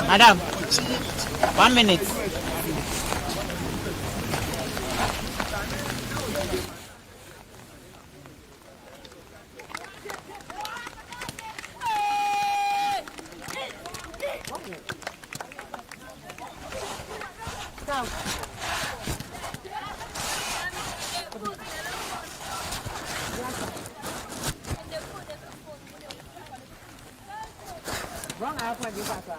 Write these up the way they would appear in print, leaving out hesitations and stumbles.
Madam, 1 minute. Brong, Ahafo, and Accra.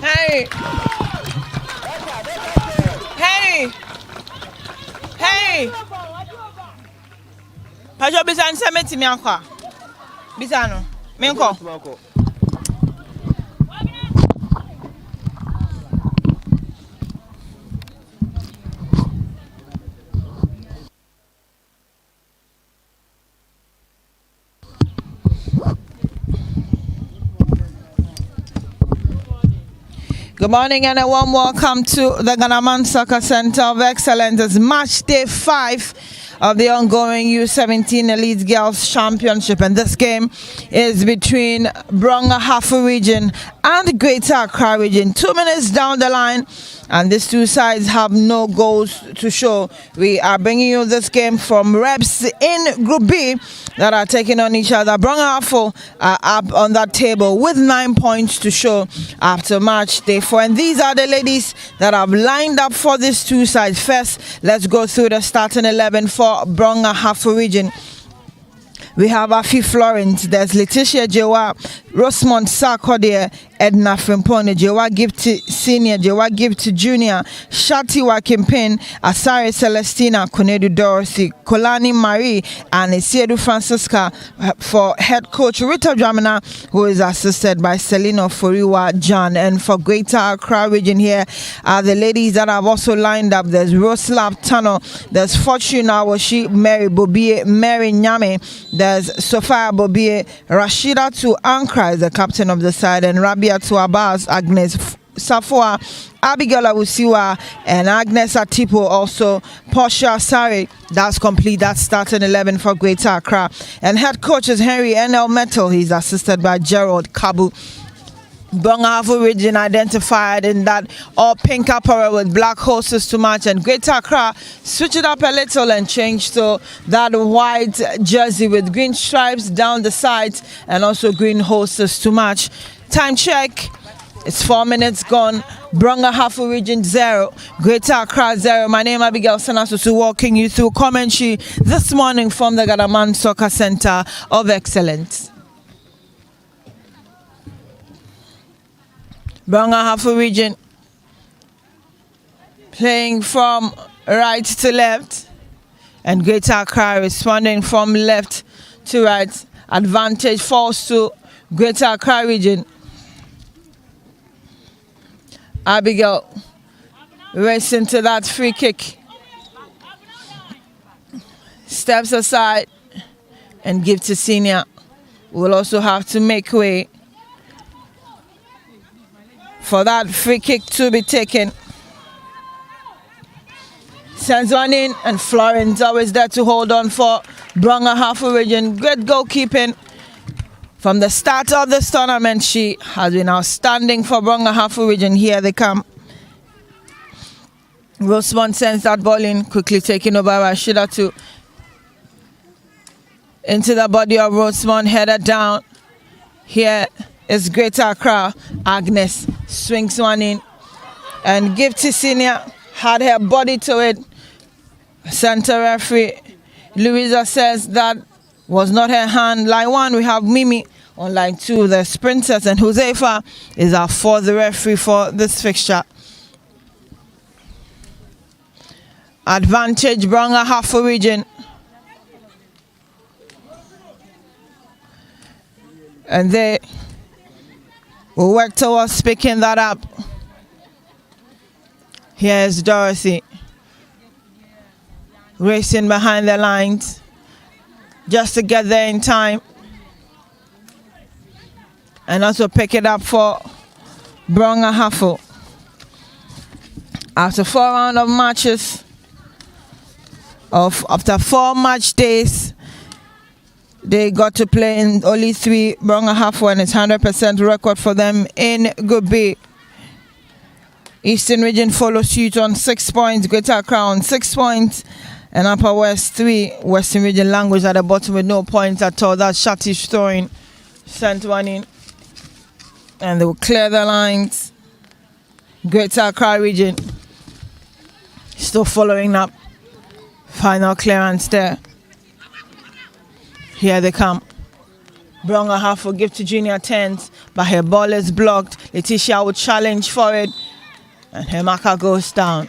Hey! Hey! Hey! Pajo bisan se metimi akwa. Bisano. Menko. Good morning and a warm welcome to the Ghana Soccer Center of Excellence. It's match day 5 of the ongoing U-17 Elite Girls Championship, and this game is between Brong, Ahafo region and Greater Accra region. 2 minutes down the line, and these two sides have no goals to show. We are bringing you this game from reps in Group B that are taking on each other. Brong Ahafo are up on that table with 9 points to show after match day 4. And these are the ladies that have lined up for these two sides. First, let's go through the starting 11 for Brong Ahafo region. We have Afi Florence, there's Letitia Jewa, Rosemont Sarkodie, Edna Frimpone, Jewa Gift Senior, Jewa Gift Junior, Shati Wakimpin, Asare Celestina, Konedu Dorothy, Kolani Marie, and Isiedu Francisca for head coach Rita Dramina, who is assisted by Selina Foriwa John. And for Greater Accra region, here are the ladies that have also lined up. There's Roslav Tano, there's Fortune Awashi, Mary Bobie, Mary Nyame, there's Sophia Bobie, Rashida to Ankara is the captain of the side, and Rabia to Abbas, Agnes Safua, Abigail Awusiwa, and Agnes Atipo, also Portia Sari. That's complete. That's starting 11 for Greater Accra. And head coach is Henry N.L. Metal. He's assisted by Gerald Kabu. Brong Ahafo region identified in that all pink apparel with black horses to match, and Greater Accra switch it up a little and change to that white jersey with green stripes down the sides and also green horses to match. Time check. It's 4 minutes gone. Brong Ahafo region 0, Greater Accra 0. My name is Abigail Sanasusu, walking you through commentary this morning from the Ghana Soccer Center of Excellence. Brong Ahafo region playing from right to left, and Greater Accra responding from left to right. Advantage falls to Greater Accra region. Abigail racing to that free kick. Steps aside and give to Senior. We'll also have to make way for that free kick to be taken. Sends one in, and Florence always there to hold on for Brong Ahafo region. Great goalkeeping from the start of this tournament. She has been outstanding for Brong Ahafo region. Here they come. Rosemont sends that ball in, quickly taken over by Rashida to into the body of Rosemont, headed down. Here is Greater Accra. Agnes swings one in and give to Senior. Had her body to it. Center referee Louisa says that was not her hand. Line 1 we have Mimi. On line 2 the Sprinters, and Josefa is our fourth referee for this fixture. Advantage Brong Ahafo region. And they will work towards picking that up. Here's Dorothy racing behind the lines just to get there in time and also pick it up for Brong Ahafo. After 4 rounds of matches, after 4 match days, they got to play in only 3. Brong Ahafo, and it's 100% record for them in Group B. Eastern region follows suit on 6 points, Greater Accra on 6 points, and Upper West 3. Western region language at the bottom with no points at all. That's Shatish throwing, sent one in, and they will clear the lines. Greater Accra region still following up. Final clearance there. Here they come. Brong Ahafo give to Junior 10s, but her ball is blocked. Letitia will challenge for it, and her marker goes down.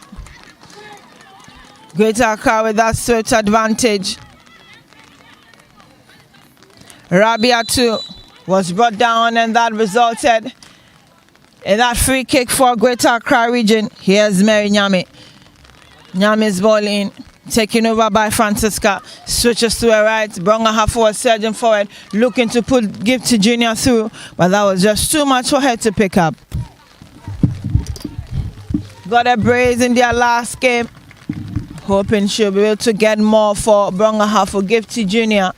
Greater Accra with that switch advantage. Rabiatu was brought down, and that resulted in that free kick for Greater Accra region. Here's Mary Nyame. Nyame's ball in, taken over by Francisca. Switches to her right. Brong Ahafo was surging forward, looking to give to Junior through, but that was just too much for her to pick up. Got a brace in their last game, hoping she'll be able to get more for Brong Ahafo. Give to Junior.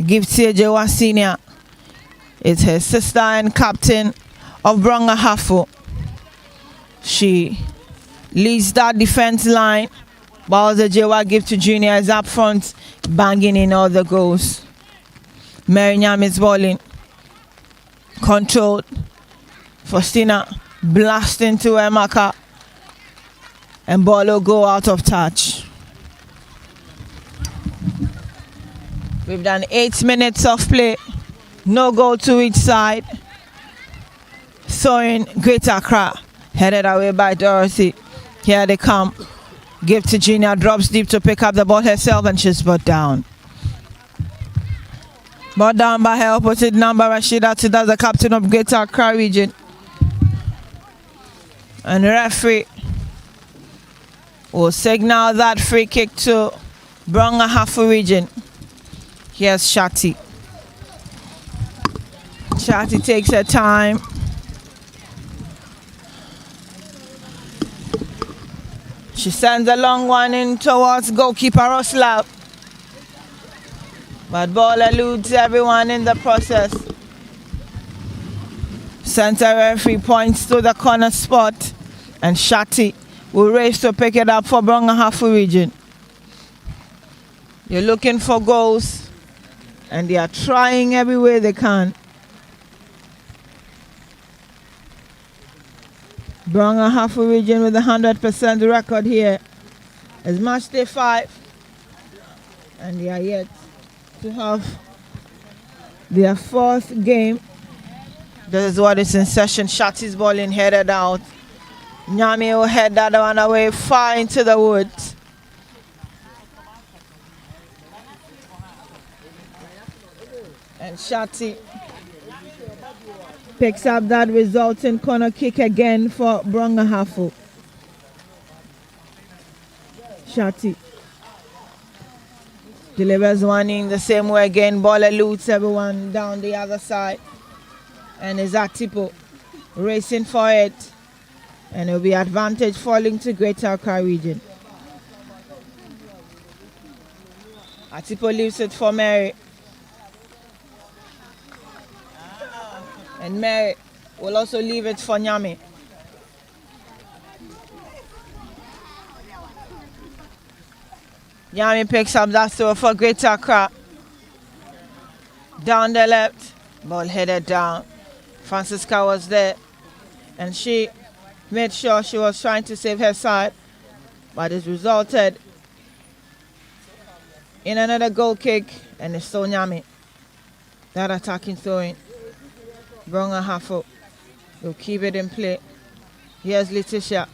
Give to Jewa Senior. It's her sister and captain of Brong Ahafo. She leads that defense line. Bowser Jewa give to Junior is up front, banging in all the goals. Mariam is balling. Controlled. Faustina blasting to Emaka. And ball will go out of touch. We've done 8 minutes of play. No goal to each side. Throwing Greater Accra. Headed away by Dorothy. Here they come. Give to Gina. Drops deep to pick up the ball herself, and she's brought down. Brought down by her opposite number, Rashida. That's the captain of Greater Accra region. And referee will signal that free kick to Brong Ahafo region. Here's Shati. Shati takes her time. She sends a long one in towards goalkeeper Roslav. But ball eludes everyone in the process. Center referee points to the corner spot, and Shati will race to pick it up for Brong Ahafo region. You're looking for goals, and they are trying every way they can. Brong Ahafo region with a 100% record here. It's match day 5, and they are yet to have their 4th game. This is what is in session. Shati's ball in, headed out. Nyame will head that one away far into the woods. And Shati picks up that resulting corner kick again for Brong Ahafo. Shati delivers one in the same way again. Ball eludes everyone down the other side. And is Atipo racing for it. And it will be advantage falling to Greater Accra region. Atipo leaves it for Mary. And Mary will also leave it for Nyame. Nyame picks up that throw for Greater Accra. Down the left. Ball headed down. Francisca was there. And she made sure she was trying to save her side. But it resulted in another goal kick. And it's still Nyame. That attacking throwing. Brong Ahafo will keep it in play. Here's Letitia.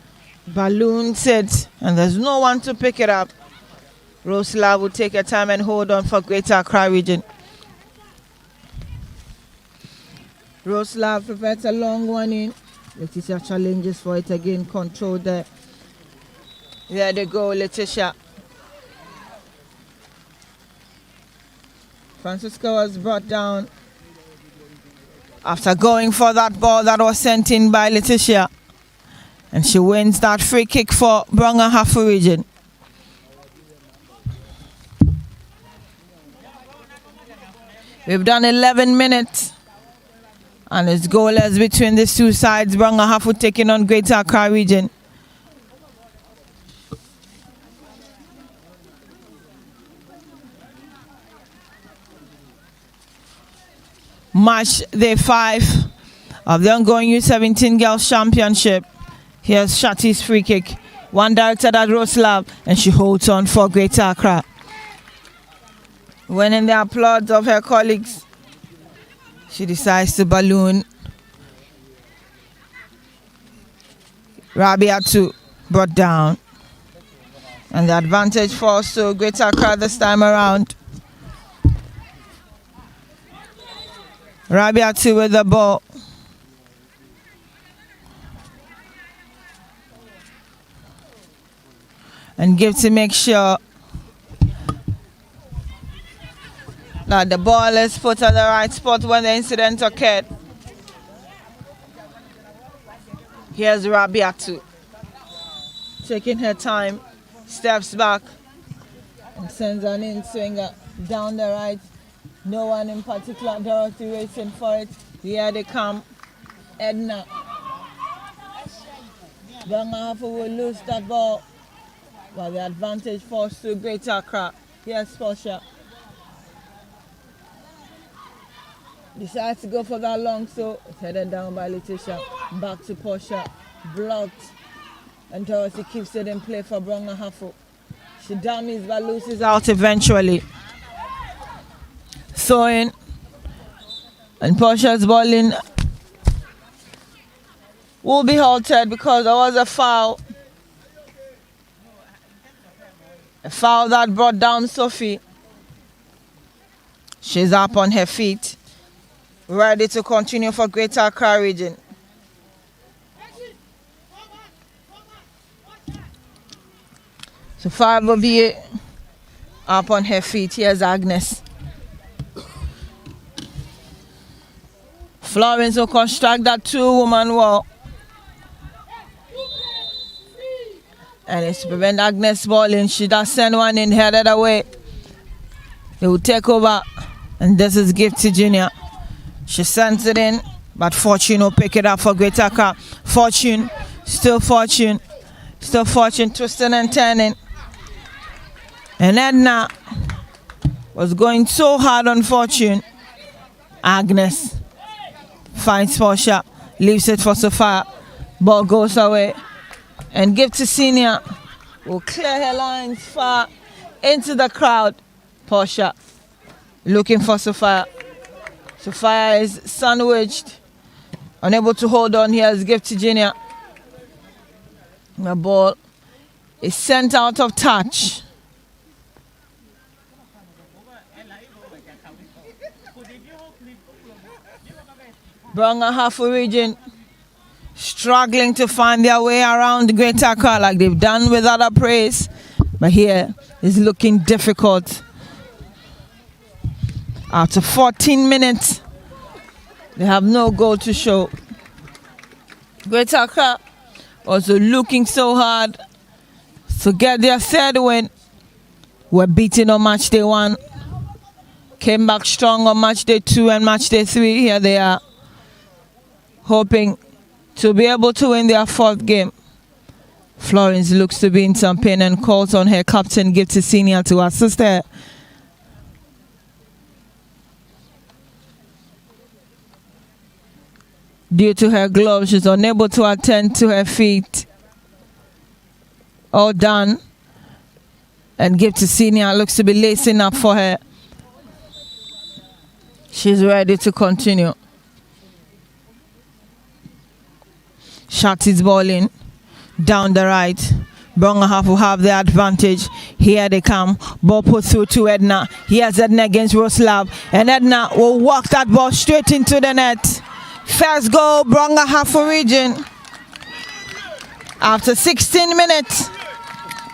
Balloons it, and there's no one to pick it up. Roslav will take her time and hold on for Greater Accra region. Roslav prepares a long one in. Letitia challenges for it again. Control there. There they go, Letitia. Francisca was brought down after going for that ball that was sent in by Letitia. And she wins that free kick for Brong Ahafo region. We've done 11 minutes. And it's goalless between these two sides. Brong Ahafo taking on Greater Accra region. Match day 5 of the ongoing U-17 Girls Championship. Here's Shati's free kick. One directed at Roslav, and she holds on for Greater Accra. Winning the applause of her colleagues, she decides to balloon. Rabiatu brought down. And the advantage falls to Greater Accra this time around. Rabiatu with the ball. And give to make sure that the ball is put at the right spot when the incident occurred. Here's Rabiatu taking her time, steps back and sends an in swinger down the right. No one in particular, Dorothy racing for it. Here they come. Edna. Brong Ahafo will lose that ball. But the advantage falls to Greater Accra. Here's Portia. Decides to go for that long, so it's headed down by Letitia. Back to Portia. Blocked. And Dorothy keeps it in play for Brong Ahafo. She dummies but loses out eventually. Throwing. And Portia's bowling will be halted because there was a foul. A foul that brought down Sophie. She's up on her feet, ready to continue for Greater Accra region. So 5 of you up on her feet. Here's Agnes. Florence will construct that 2-woman wall. And it's to prevent Agnes bowling. She does send one in, headed away. They will take over. And this is Gifty Jr. She sends it in, but Fortune will pick it up for Greater Accra. Fortune, still Fortune. Still Fortune, twisting and turning. And Edna was going so hard on Fortune. Agnes finds Portia, leaves it for Sophia. Ball goes away. And Gifty Senior will clear her lines far into the crowd. Portia looking for Sophia. Sophia is sandwiched, unable to hold on. Here's Gifty Jr. The ball is sent out of touch. Brong Ahafo region struggling to find their way around Greater Accra like they've done with other praise. But here is looking difficult. After 14 minutes, they have no goal to show. Greater Accra also looking so hard to get their third win. Were beaten on match day 1. Came back strong on match day 2 and match day 3. Here they are, hoping to be able to win their 4th game. Florence looks to be in some pain and calls on her captain Gifty Senior to assist her. Due to her glove, she's unable to attend to her feet. All done. And Gifty Senior looks to be lacing up for her. She's ready to continue. Shot is bowling down the right. Brong Ahafo have the advantage. Here they come. Ball put through to Edna. Here's Edna against Roslav. And Edna will walk that ball straight into the net. First goal, Brong Ahafo region. After 16 minutes,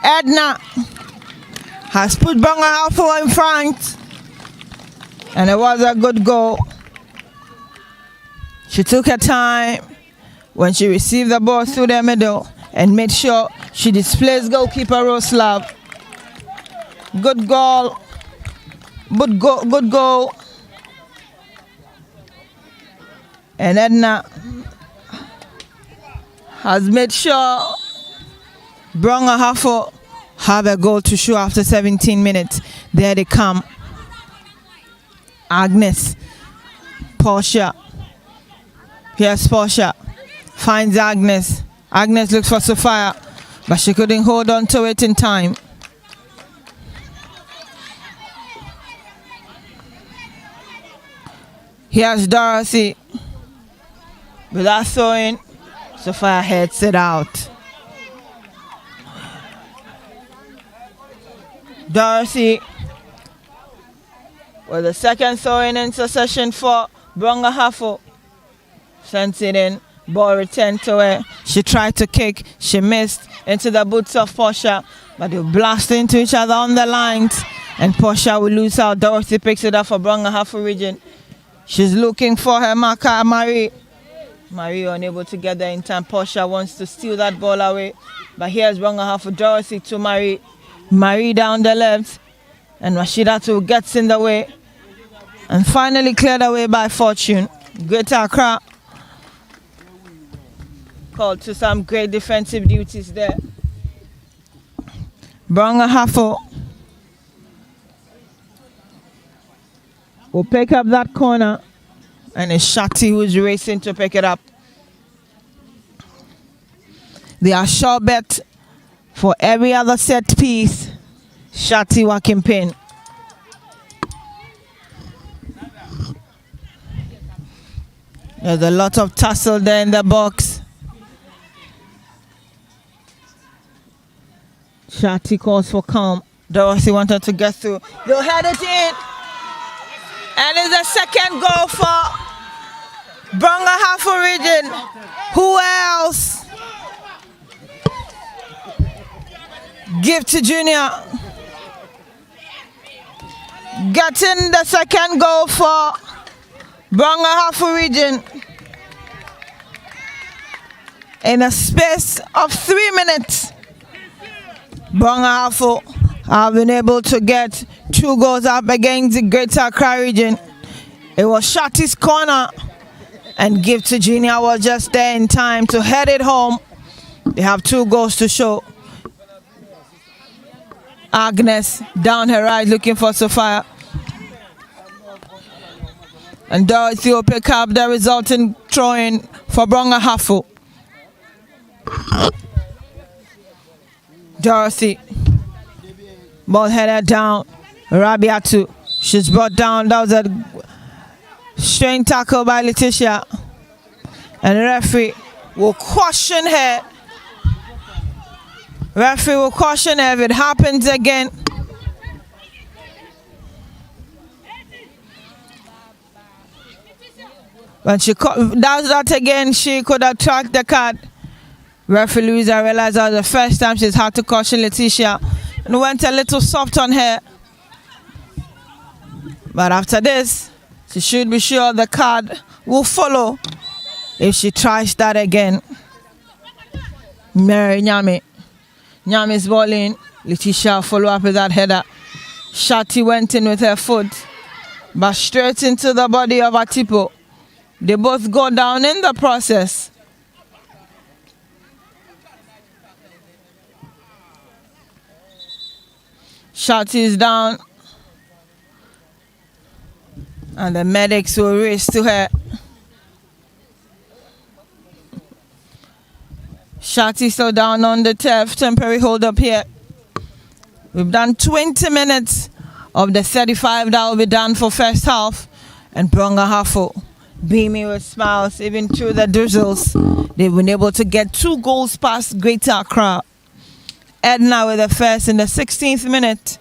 Edna has put Brong Ahafo in front. And it was a good goal. She took her time when she received the ball through the middle and made sure she displays goalkeeper Roslav. Good goal. Good goal. And Edna has made sure Brong Ahafo have a goal to show after 17 minutes. There they come. Agnes. Portia. Here's Portia. Finds Agnes. Agnes looks for Sophia, but she couldn't hold on to it in time. Here's Dorothy. Without throwing, Sophia heads it out. Dorothy with the second throwing in succession for Brong Ahafo sends it in. Ball returned to her. She tried to kick. She missed into the boots of Portia. But they blast into each other on the lines. And Portia will lose out. Dorothy picks it up for Brong Ahafo region. She's looking for her marker, Marie. Marie unable to get there in time. Portia wants to steal that ball away. But here's Brong Ahafo. Dorothy to Marie. Marie down the left. And Rashida too gets in the way. And finally cleared away by Fortune. Greater Accra called to some great defensive duties there. Brong Ahafo will pick up that corner. And it's Shati who's racing to pick it up. They are sure bet for every other set piece. Shati walking pin. There's a lot of tussle there in the box. Shati calls for calm. Dorothy wanted to get through. They'll head it in. And it's the second goal for Brong Ahafo region. Who else? Give to Junior. Getting the second goal for Brong Ahafo region. In a space of 3 minutes, Brong Ahafo have been able to get 2 goals up against the Greater Accra region. It was Shati's corner, and Give to Junior was just there in time to head it home. They have 2 goals to show. Agnes down her right looking for Sophia. And Dorothy will pick up the resulting throw-in for Brong Ahafo. Dorothy. Ball headed down. Rabiatu. She's brought down. That was a strain tackle by Letitia. And the referee will caution her. Referee will caution her if it happens again. When she does that again, she could have tracked the card. Referee Louisa realized that was the first time she's had to caution Letitia and went a little soft on her. But after this, she should be sure the card will follow if she tries that again. Mary Nyame. Nyame's ball in. Letitia follow up with that header. Shati went in with her foot, but straight into the body of Atipo. They both go down in the process. Shati is down. And the medics will race to her. Shati still down on the turf. Temporary hold up here. We've done 20 minutes of the 35 that will be done for first half. And Brong Ahafo beaming with smiles even through the drizzles. They've been able to get 2 goals past Greater Accra. Edna with the first in the 16th minute.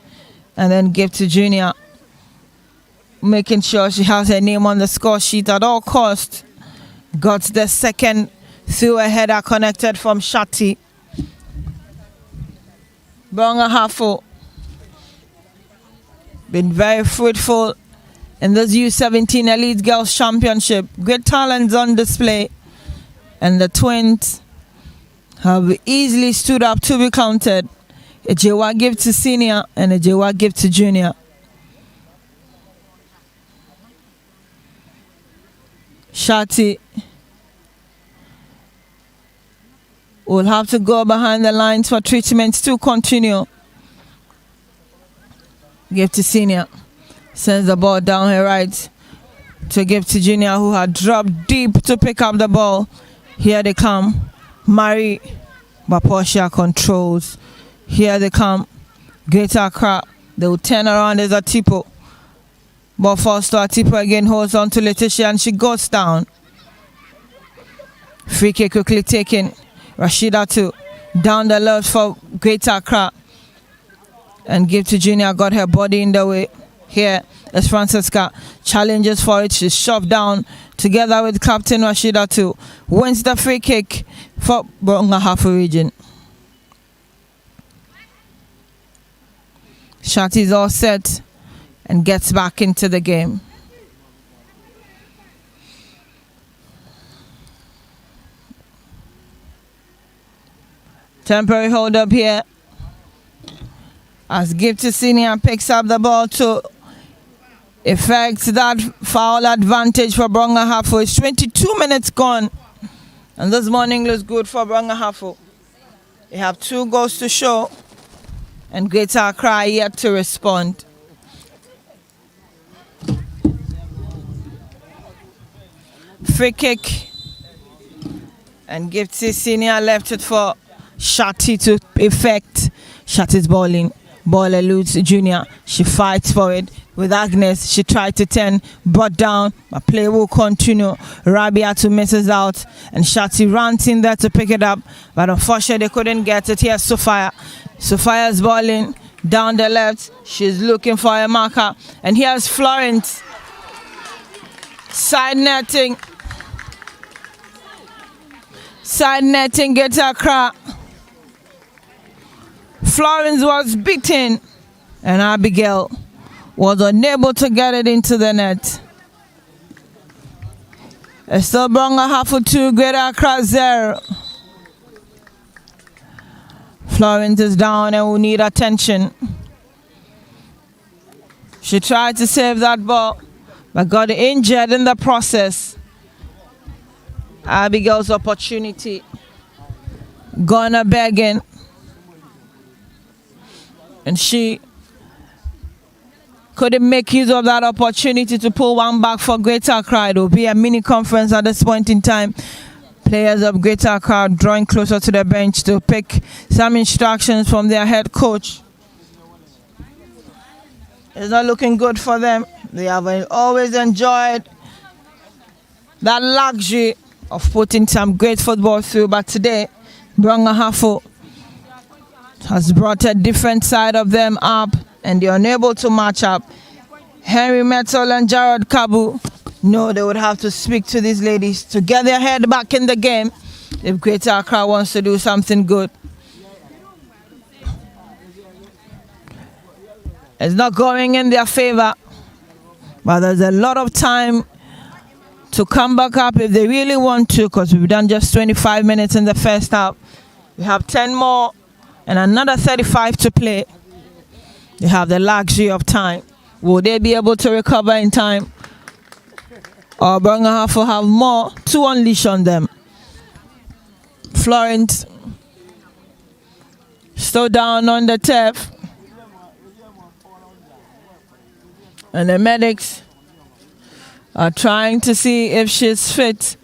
And then Give to Junior, making sure she has her name on the score sheet at all costs. Got the second through a header connected from Shati. Brong Ahafo been very fruitful in this U-17 Elite Girls Championship. Great talents on display. And the twins have easily stood up to be counted. A Jewa Give to Senior and a Jewa Give to Junior. Shati will have to go behind the lines for treatments to continue. Give to Senior. Sends the ball down her right to Give to Junior, who had dropped deep to pick up the ball. Here they come. Marie. But Portia controls. Here they come. Greater Accra. They will turn around as Atipo. Ball falls to Atipo again. Holds on to Letitia and she goes down. Free kick quickly taken. Rashida too. Down the left for Greater Accra. And Give to Junior got her body in the way. Here as Francisca challenges for it. She's shoved down together with Captain Rashida too. Wins the free kick for Brong Ahafo region. Shati's all set and gets back into the game. Temporary hold up here as Gifty Senior picks up the ball to effect that foul advantage for Brong Ahafo. It's 22 minutes gone, and this morning looks good for Brong Ahafo. They have 2 goals to show, and Greater Accra yet to respond. Free kick, and Gifty Senior left it for Shati to effect. Shati's balling. Ball eludes Junior. She fights for it with Agnes. She tried to turn, brought down, but play will continue. Rabiatu misses out, and Shati runs in there to pick it up, but unfortunately they couldn't get it. Here's Sophia. Sophia's balling down the left. She's looking for a marker, and here's Florence. Side netting. Side netting gets Accra. Florence was beaten, and Abigail was unable to get it into the net. It's still Brong Ahafo 2, Greater Accra 0. Florence is down and will need attention. She tried to save that ball, but got injured in the process. Abigail's opportunity. Gonna begging. And she couldn't make use of that opportunity to pull one back for Greater Accra. It will be a mini conference at this point in time. Players of Greater Accra drawing closer to the bench to pick some instructions from their head coach. It's not looking good for them. They have always enjoyed that luxury of putting some great football through, but today, Brong Ahafo has brought a different side of them up, and they're unable to match up. Henry Metal and Jared Kabu know they would have to speak to these ladies to get their head back in the game if Greater Accra wants to do something good. It's not going in their favor, but there's a lot of time to come back up if they really want to, because we've done just 25 minutes in the first half. We have 10 more and another 35 to play. They have the luxury of time. Will they be able to recover in time? Or Brong Ahafo have more to unleash on them? Florence still down on the turf. And the medics are trying to see if she's fit.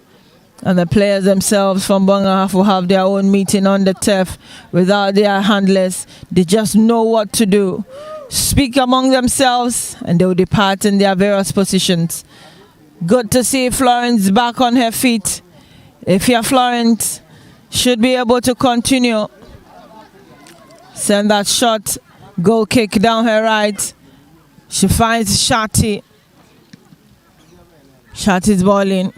And the players themselves from Brong Ahafo have their own meeting on the turf without their handlers. They just know what to do. Speak among themselves, and they will depart in their various positions. Good to see Florence back on her feet. If you're Florence, should be able to continue. Send that shot, goal kick down her right. She finds Shati. Shati's balling.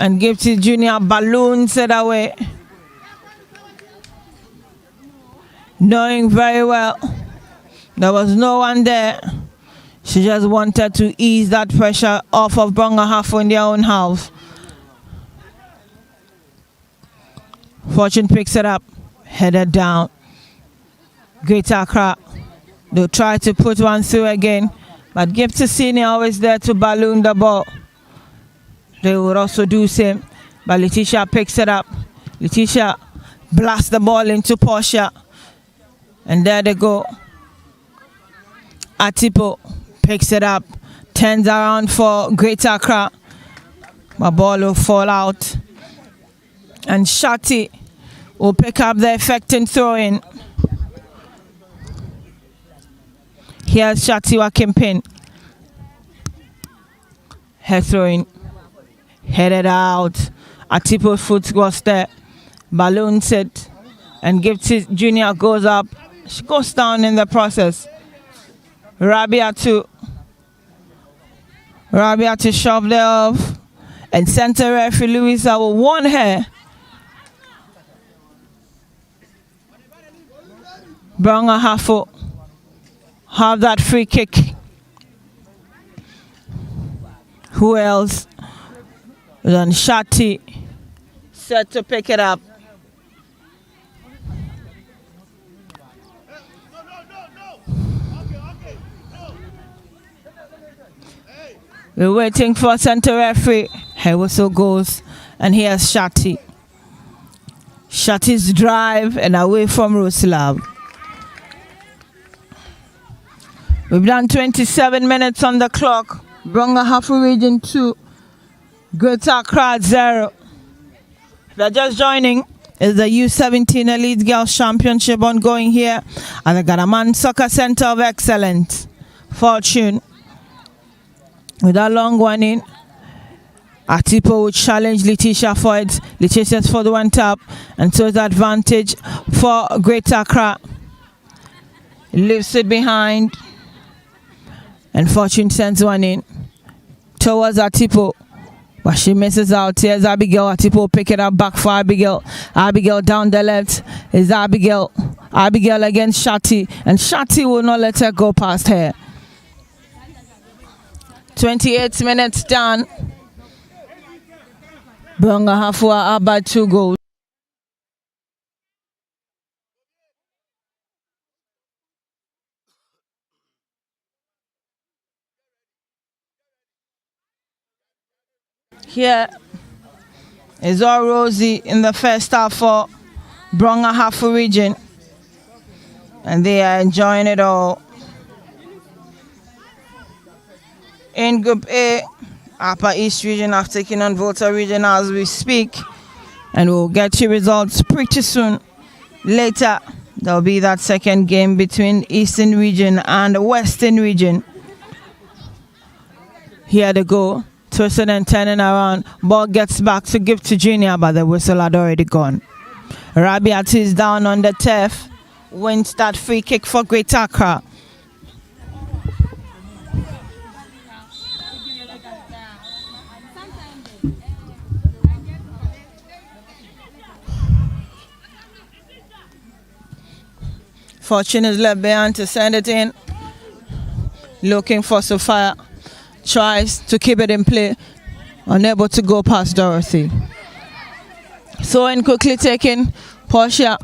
And Gifty Junior balloons it away. Knowing very well there was no one there. She just wanted to ease that pressure off of Brong Ahafo in their own half. Fortune picks it up, headed down. Greater Accra. They'll try to put one through again, but Gifty Senior always there to balloon the ball. They would also do same, but Letitia picks it up. Letitia blasts the ball into Portia, and there they go. Atipo picks it up, turns around for Greater Accra. My ball will fall out, and Shati will pick up the effective throw-in. Here's Shati Wakimpin. Her throw-in. Headed out. Atipo's foot was there. Balloons it. And Gifty Junior goes up. She goes down in the process. Rabiatu Rabia to shove there off. And center referee Louisa will warn her. Brong Ahafo have that free kick. Who else? Then Shati set to pick it up. We're waiting for center referee. Her whistle goes, and here's Shati. Shati's drive and away from Roslav. We've done 27 minutes on the clock. Brong Ahafo Region 2, Greater Accra 0. If you're just joining, it's the U-17 Elite Girls Championship ongoing here at the Ghana Soccer Center of Excellence. Fortune. With that long one in, Atipo would challenge Letitia for it. Letitia's for the one tap, and so the advantage for Greater Accra. Leaves it behind, and Fortune sends one in towards Atipo, but she misses out. Here's Abigail. Atipo pick it up back for Abigail. Abigail down the left is Abigail. Abigail against Shati, and Shati will not let her go past her. 28 minutes done. Brong Ahafo are by 2 goals. Here is all rosy in the first half for Brong Ahafo region, and they are enjoying it all. In Group A, Upper East region have taken on Volta region as we speak, and we'll get you results pretty soon. Later, there'll be that second game between Eastern region and Western region. Here they go, twisting and turning around. Ball gets back to give to Junior, but the whistle had already gone. Rabiat is down on the turf, wins that free kick for Greater Accra. Fortune is left behind to send it in. Looking for Sophia. Tries to keep it in play. Unable to go past Dorothy. So in quickly taking, Portia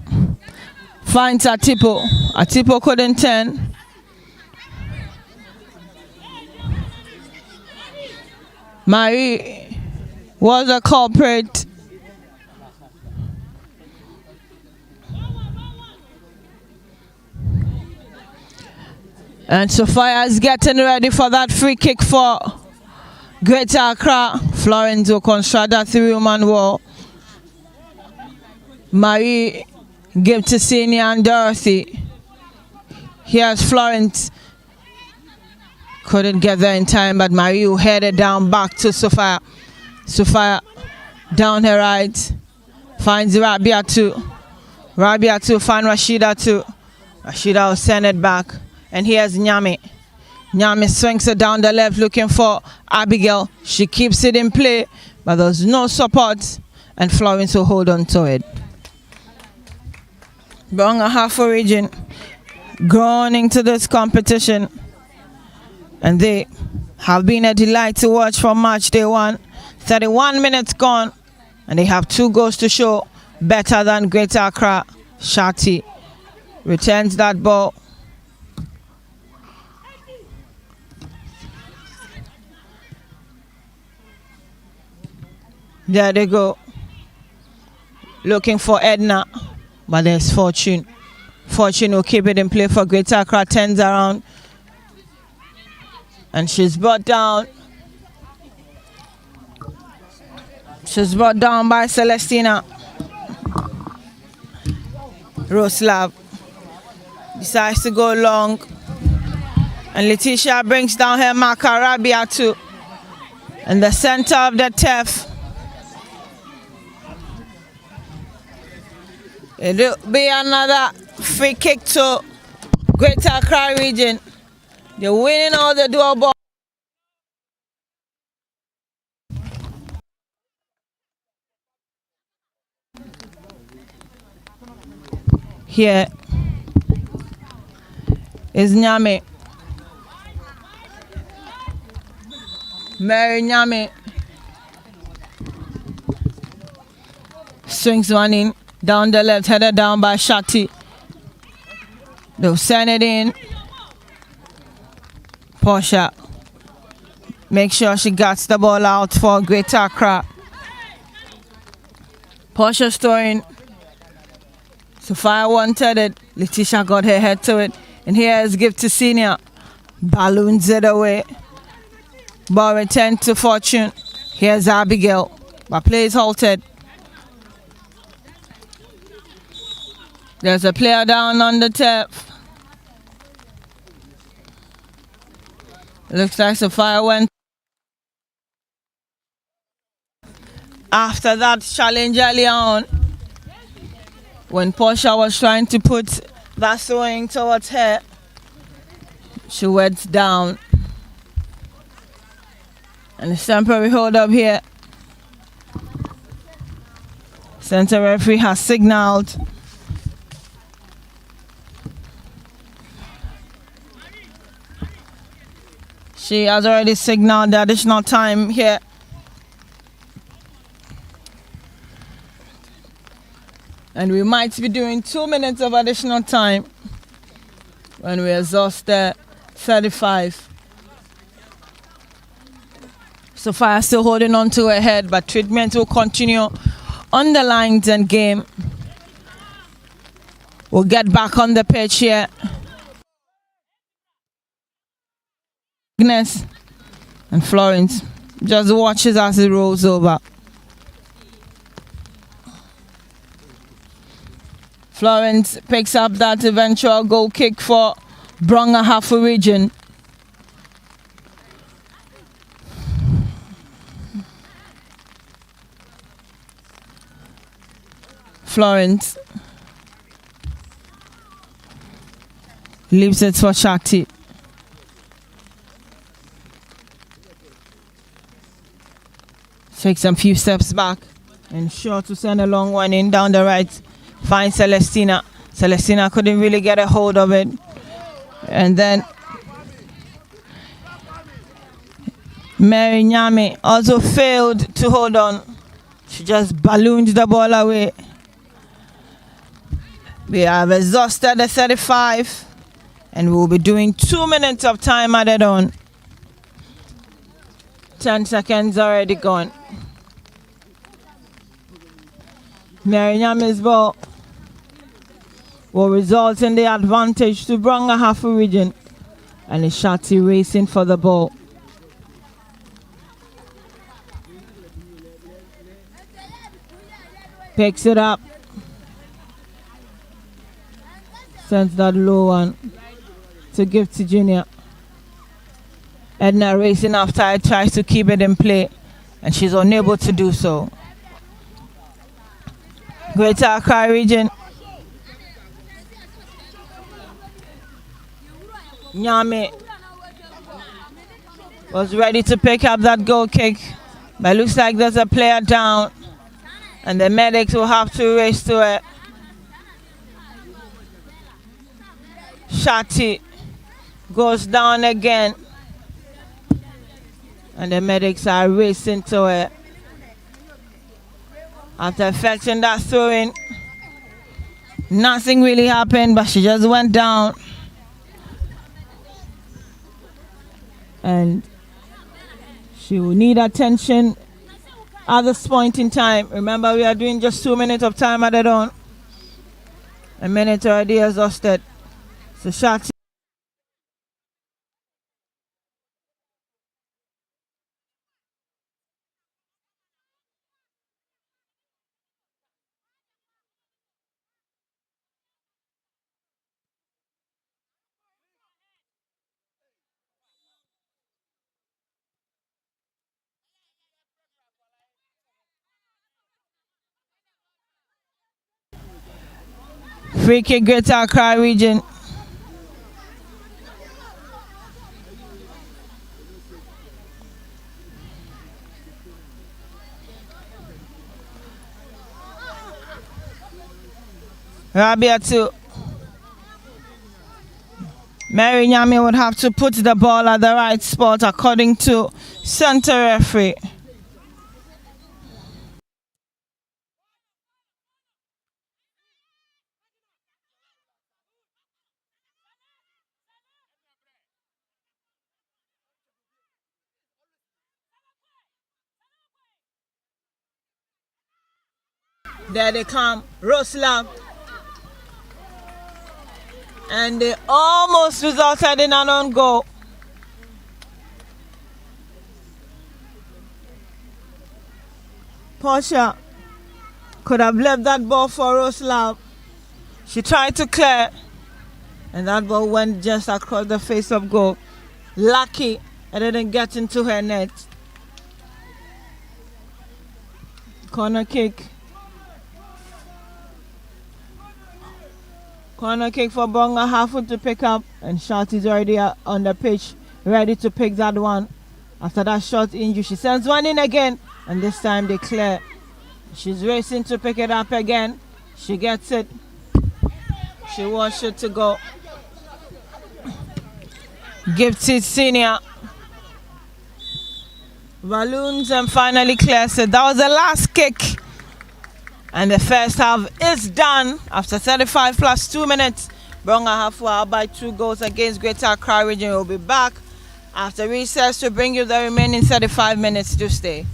finds Atipo. Atipo couldn't turn. Marie was a culprit. And Sophia is getting ready for that free kick for Greater Accra. Florence will construct that 3-woman wall. Marie give to Senior and Dorothy. Here's Florence. Couldn't get there in time, but Marie will head it down back to Sophia. Sophia down her right. Finds Rabia too. Rabia too find Rashida too. Rashida will send it back. And here's Nyame. Nyame swings it down the left looking for Abigail. She keeps it in play, but there's no support, and Florence will hold on to it. Brong Ahafo region groaning to this competition, and they have been a delight to watch from match day 1. 31 minutes gone, and they have 2 goals to show, better than Greater Accra. Shati returns that ball. There they go. Looking for Edna, but there's Fortune. Fortune will keep it in play for Greater Accra. Turns around, and she's brought down. She's brought down by Celestina. Roslav decides to go long, and Letitia brings down her marker, Rabia too. In the center of the turf. It'll be another free kick to Greater Accra region. They're winning all the dual ball. Here is Nyame. Mary Nyame swings one in down the left, headed down by Shati. They'll send it in. Portia, make sure she gets the ball out for Greater Accra. Portia's throwing. Sophia wanted it. Letitia got her head to it. And here is Gift to Senior. Balloons it away. Ball returned to Fortune. Here's Abigail. But play is halted. There's a player down on the turf. Looks like Sophia went. After that challenge earlier on, when Portia was trying to put that throwing towards her, she went down. And the temporary hold up here. Center referee has signaled. She has already signaled the additional time here. And we might be doing 2 minutes of additional time when we exhaust the 35. Sophia still holding on to her head, but treatment will continue on the lines and game. We'll get back on the pitch here. Agnes and Florence just watches as it rolls over. Florence picks up that eventual goal kick for Brong Ahafo region. Florence leaves it for Shakti. Takes some few steps back and sure to send a long one in down the right. Finds Celestina. Celestina couldn't really get a hold of it. And then Mary Nyame also failed to hold on. She just ballooned the ball away. We have exhausted the 35 and we'll be doing 2 minutes of time added on. 10 seconds already gone. Mary Nyame's ball will result in the advantage to Brong Ahafo region, and it's Shati racing for the ball. Picks it up. Sends that low one to give to Junior. Edna racing after it, tries to keep it in play, and she's unable to do so. Greater Accra region. Nyame was ready to pick up that goal kick, but it looks like there's a player down, and the medics will have to race to it. Shati goes down again, and the medics are racing to it. After effecting that throw-in, nothing really happened, but she just went down. And she will need attention at this point in time. Remember, we are doing just 2 minutes of time added on. A minute already exhausted. So Shati. Free kick, Greater Accra region. Rabia too. Mary Nyami would have to put the ball at the right spot according to center referee. There they come, Rosla. And they almost resulted in an own goal. Portia could have left that ball for Rosla. She tried to clear, and that ball went just across the face of goal. Lucky it didn't get into her net. Corner kick. Corner kick for Brong Ahafo to pick up, and Shot is already on the pitch, ready to pick that one. After that short injury, she sends one in again, and this time they clear. She's racing to pick it up again. She gets it. She wants it to go. Gifted Senior. Balloons and finally clears it. That was the last kick. And the first half is done after 35 plus 2 minutes. Brong Ahafo out by 2 goals against Greater Accra region. We'll be back after recess to bring you the remaining 35 minutes to stay.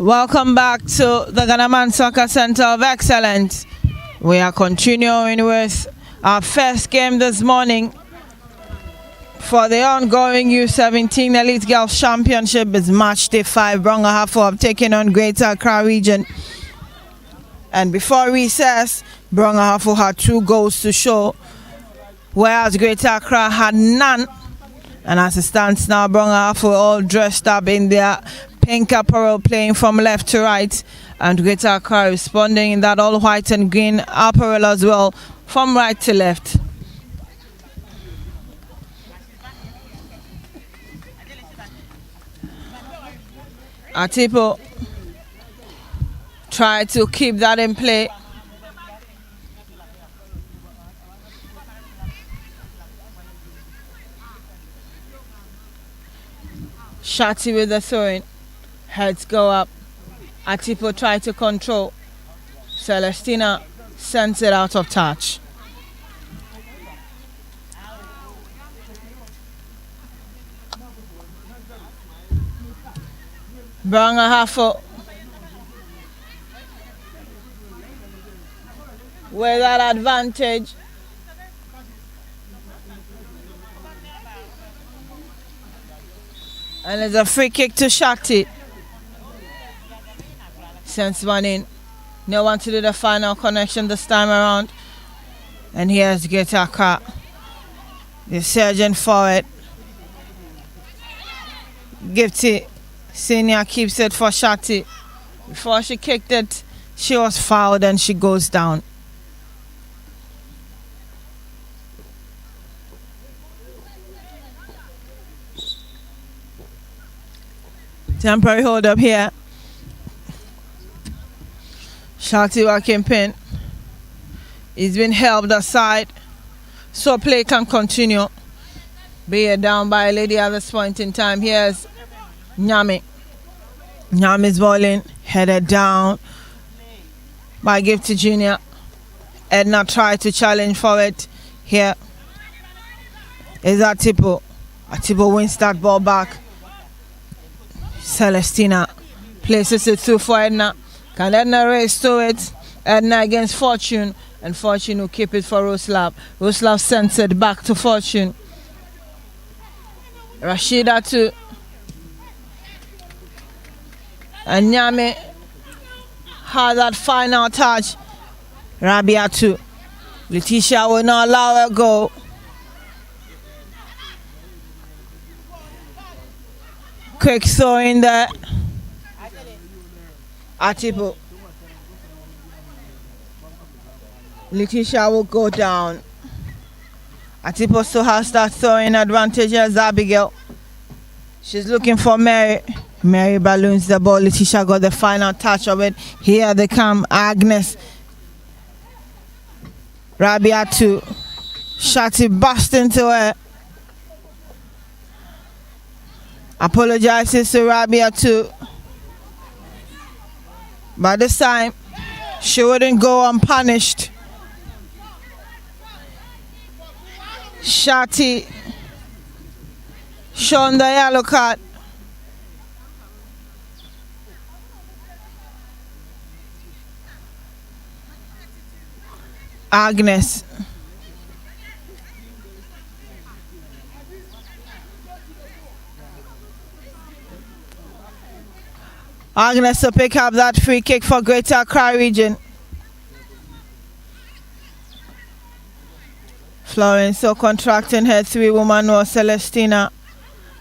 Welcome back to the Ghana Soccer Center of Excellence. We are continuing with our first game this morning for the ongoing U-17 Elite Girls Championship. It's match day 5. Brong Ahafo have taken on Greater Accra region. And before recess, Brong Ahafo had 2 goals to show, whereas Greater Accra had none. And as it stands now, Brong Ahafo all dressed up in their pink apparel, playing from left to right, and Greater Accra responding in that all white and green apparel as well, from right to left. Atipo try to keep that in play. Shati with the throwing. Heads go up. Atipo try to control. Celestina sends it out of touch. Brong Ahafo with that advantage. And it's a free kick to Shakti. Sends one in. No one to do the final connection this time around. And here's Greater Accra. The surgeon forward. Gifty Senior keeps it for Shakti. Before she kicked it, she was fouled and she goes down. Temporary hold up here. Shakti working pin. He's been helped aside, so play can continue. Be down by a lady at this point in time. Here's Nyami. Nyami's bowling, headed down by Gifty Junior. Edna tried to challenge forward. Here is Atipo. Atipo wins that ball back. Celestina places it through for Edna. Can Edna race to it? Edna against Fortune, and Fortune will keep it for Roslav. Roslav sends it back to Fortune. Rashida to and Nyame had that final touch. Rabia too. Letitia will not allow her go. Quick throw in there. Atipo. Letitia will go down. Atipo still has that throwing advantage as Abigail. She's looking for Mary. Mary balloons the ball. Letitia got the final touch of it. Here they come. Agnes. Rabia too. Shati burst into her. Apologizes to Rabia too. But this time, she wouldn't go unpunished. Shati shown the yellow card. Agnes. Agnes to pick up that free kick for Greater Accra region. Florence so contracting her 3-woman was Celestina,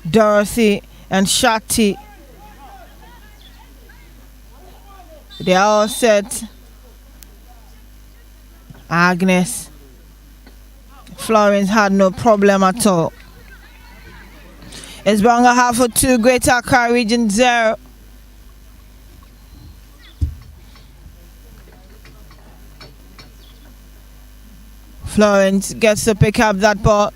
Dorothy, and Shakti. They are all set. Agnes. Florence had no problem at all. It's Brong Ahafo 2, Greater Accra region 0. Florence gets to pick up that ball.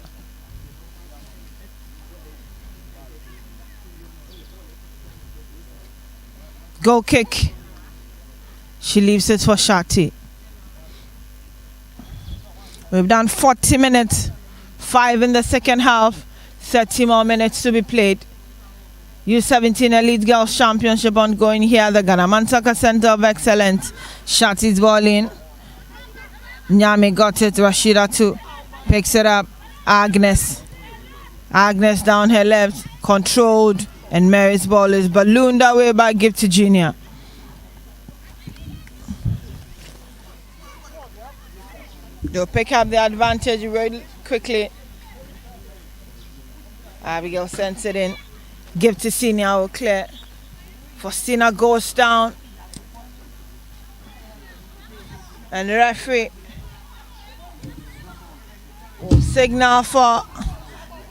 Goal kick. She leaves it for Shakti. We've done 40 minutes, 5 in the second half, 30 more minutes to be played. U-17 Elite Girls Championship ongoing here at the Ghana Mansaka Center of Excellence. Shati's ball in. Nyame got it. Rashida too. Picks it up. Agnes. Agnes down her left. Controlled. And Mary's ball is ballooned away by Gift Jr. They'll pick up the advantage really quickly. Abigail sends it in. Give to Senior will clear. Faustina goes down. And the referee will signal for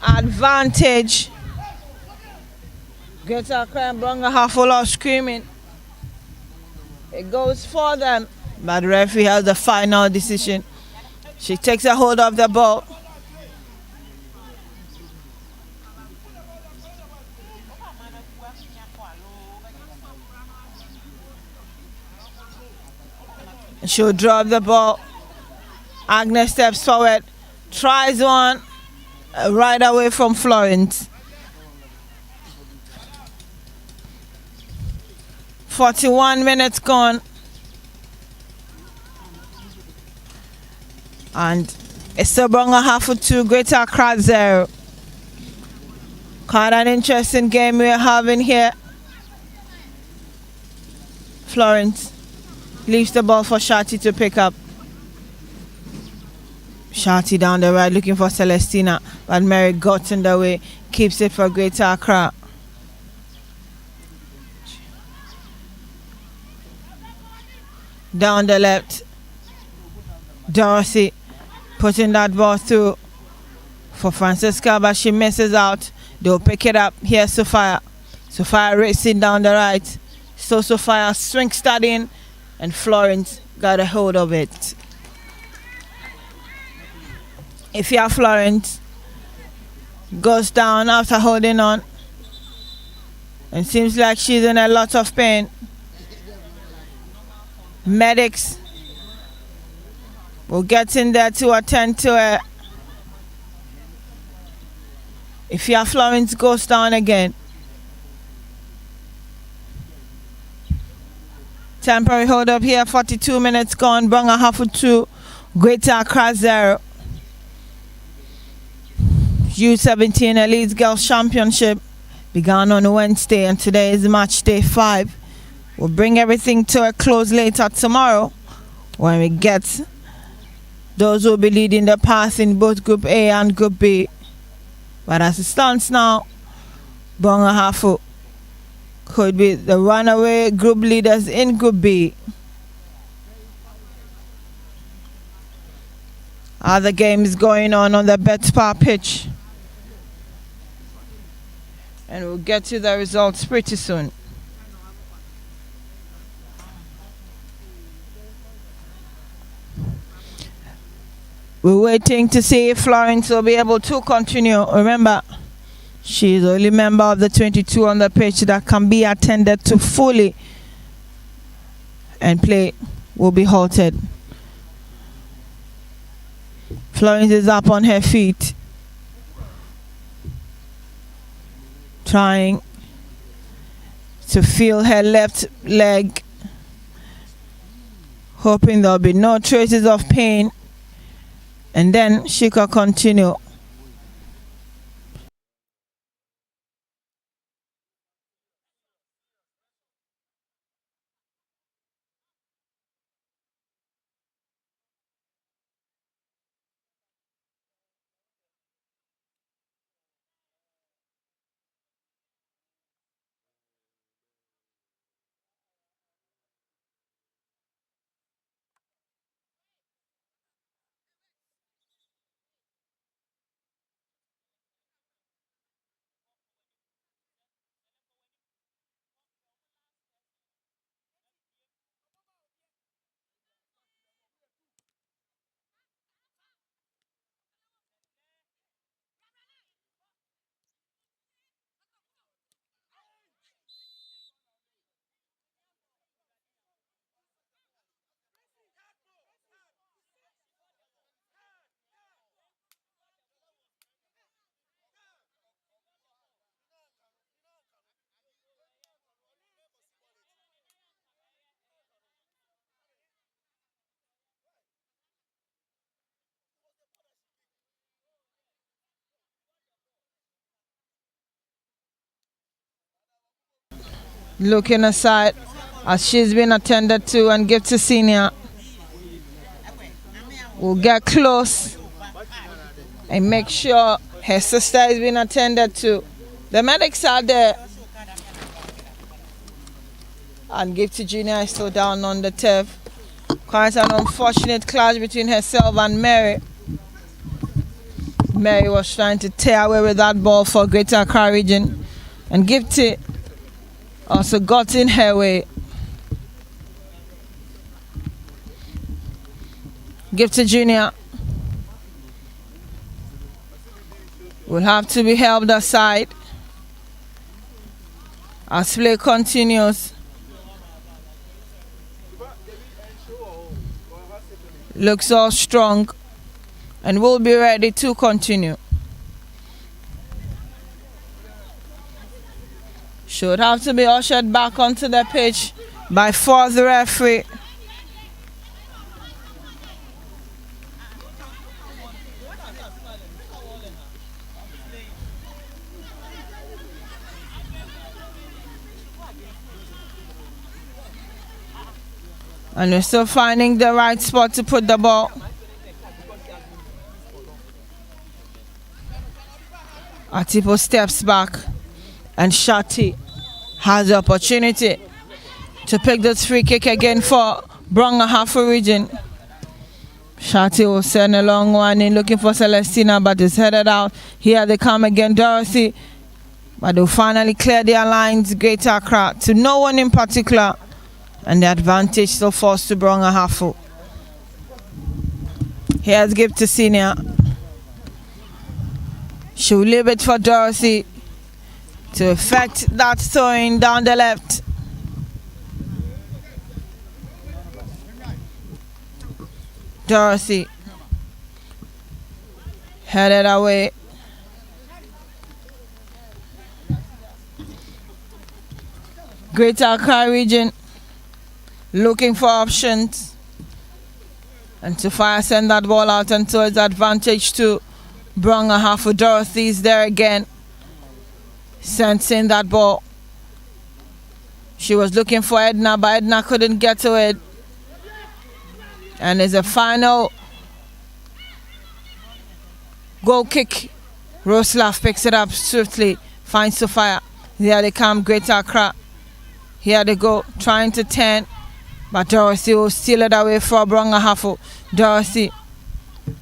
advantage. Greater Accra and Brong Ahafo are screaming. It goes for them. But the referee has the final decision. She takes a hold of the ball. She'll drop the ball. Agnes steps forward, tries one right away from Florence. 41 minutes gone. And it's still Brong Ahafo 2, Greater Accra 0. Quite an interesting game we're having here. Florence leaves the ball for Shati to pick up. Shati down the right looking for Celestina, but Mary got in the way, keeps it for Greater Accra. Down the left, Dorothy putting that ball through for Francisca, but she misses out. They'll pick it up. Here's Sophia. Sophia racing down the right. So Sophia swing studying, and Florence got a hold of it. If you're Florence, goes down after holding on. And seems like she's in a lot of pain. Medics will get in there to attend to her. If you're Florence, goes down again. Temporary hold up here, 42 minutes gone. Brong Ahafo 2, Greater Accra 0. U-17 Elite Girls Championship began on Wednesday, and today is match day 5. We'll bring everything to a close later tomorrow when we get those who will be leading the path in both Group A and Group B. But as it stands now, Brong Ahafo could be the runaway group leaders in Group B. Other games going on the Bet-Spa pitch. And we'll get to the results pretty soon. We're waiting to see if Florence will be able to continue. Remember, she is the only member of the 22 on the pitch that can be attended to fully, and play will be halted. Florence is up on her feet, trying to feel her left leg, hoping there'll be no traces of pain, and then she can continue. Looking aside as she's been attended to, and give to senior. We'll get close and make sure her sister is being attended to. The medics are there. And give to junior is still down on the turf. Quite an unfortunate clash between herself and Mary. Mary was trying to tear away with that ball for Greater Accra region, and Gifty also got in her way. Gifty Junior will have to be helped aside as play continues. Looks all strong and will be ready to continue. Should have to be ushered back onto the pitch by fourth referee. And we're still finding the right spot to put the ball. Atipo steps back, and Shati has the opportunity to pick this free kick again for Brong Ahafo region. Shati will send a long one in looking for Celestina, but is headed out. Here they come again, Dorothy. But they'll finally clear their lines, Greater Accra, to no one in particular. And the advantage still falls to Brong Ahafo. Here's give to senior. She'll leave it for Dorothy to effect that throwing down the left. Dorothy headed away. Greater Accra region looking for options, and to fire send that ball out until it's advantage to Brong Ahafo. Dorothy's there again, sensing that ball. She was looking for Edna, but Edna couldn't get to it. And it's a final goal kick. Roslav picks it up swiftly, finds Sophia. Here they come, Greater Accra. Here they go, trying to turn, but Dorothy will steal it away for Brong Ahafo. Dorothy,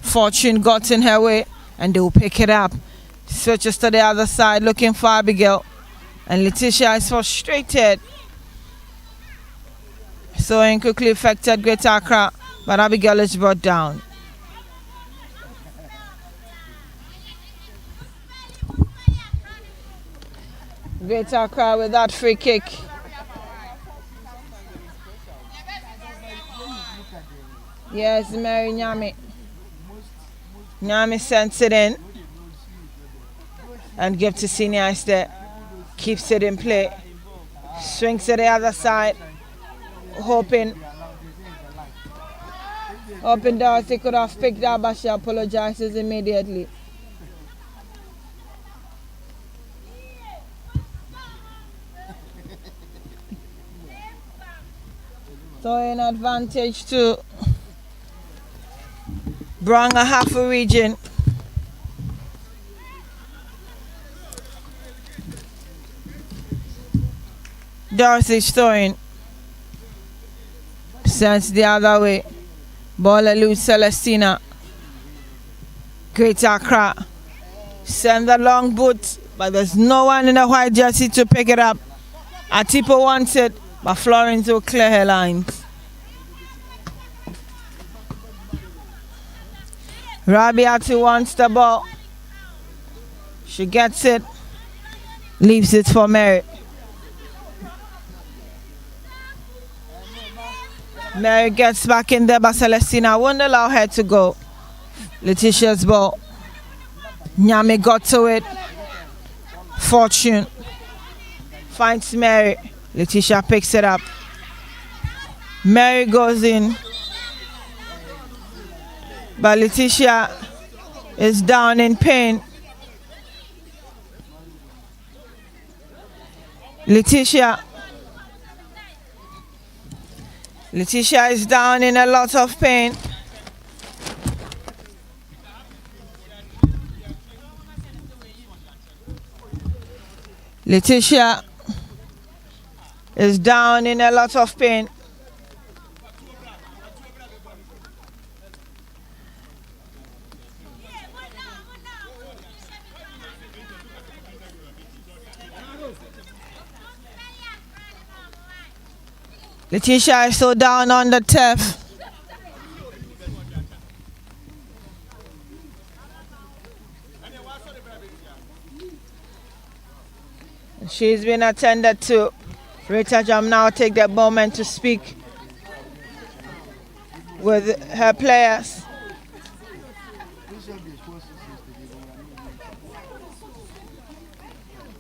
Fortune got in her way, and they will pick it up. Switches to the other side, looking for Abigail. And Letitia is frustrated. So in quickly affected Greater Accra, but Abigail is brought down. Greater Accra with that free kick. Yes, Mary Nyami. Nyami sends it in. And give to senior is there. Keeps it in play. Swings to the other side. Hoping Dorothy could have picked up, but she apologizes immediately. So in advantage to Brong Ahafo region. Dorothy's throwing. Sends the other way. Ball eludes Celestina. Greater Accra. Send the long boot, but there's no one in the white jersey to pick it up. Atipo wants it, but Florence will clear her lines. Rabiati wants the ball. She gets it. Leaves it for Mary. Mary gets back in there, but Celestina won't allow her to go. Letitia's ball. Nyame got to it. Fortune finds Mary. Letitia picks it up. Mary goes in, but Letitia is down in pain. Letitia Letitia is down in a lot of pain. Letitia is down in a lot of pain. Letitia is so down on the turf. She's been attended to. Rita Jam now take the moment to speak with her players.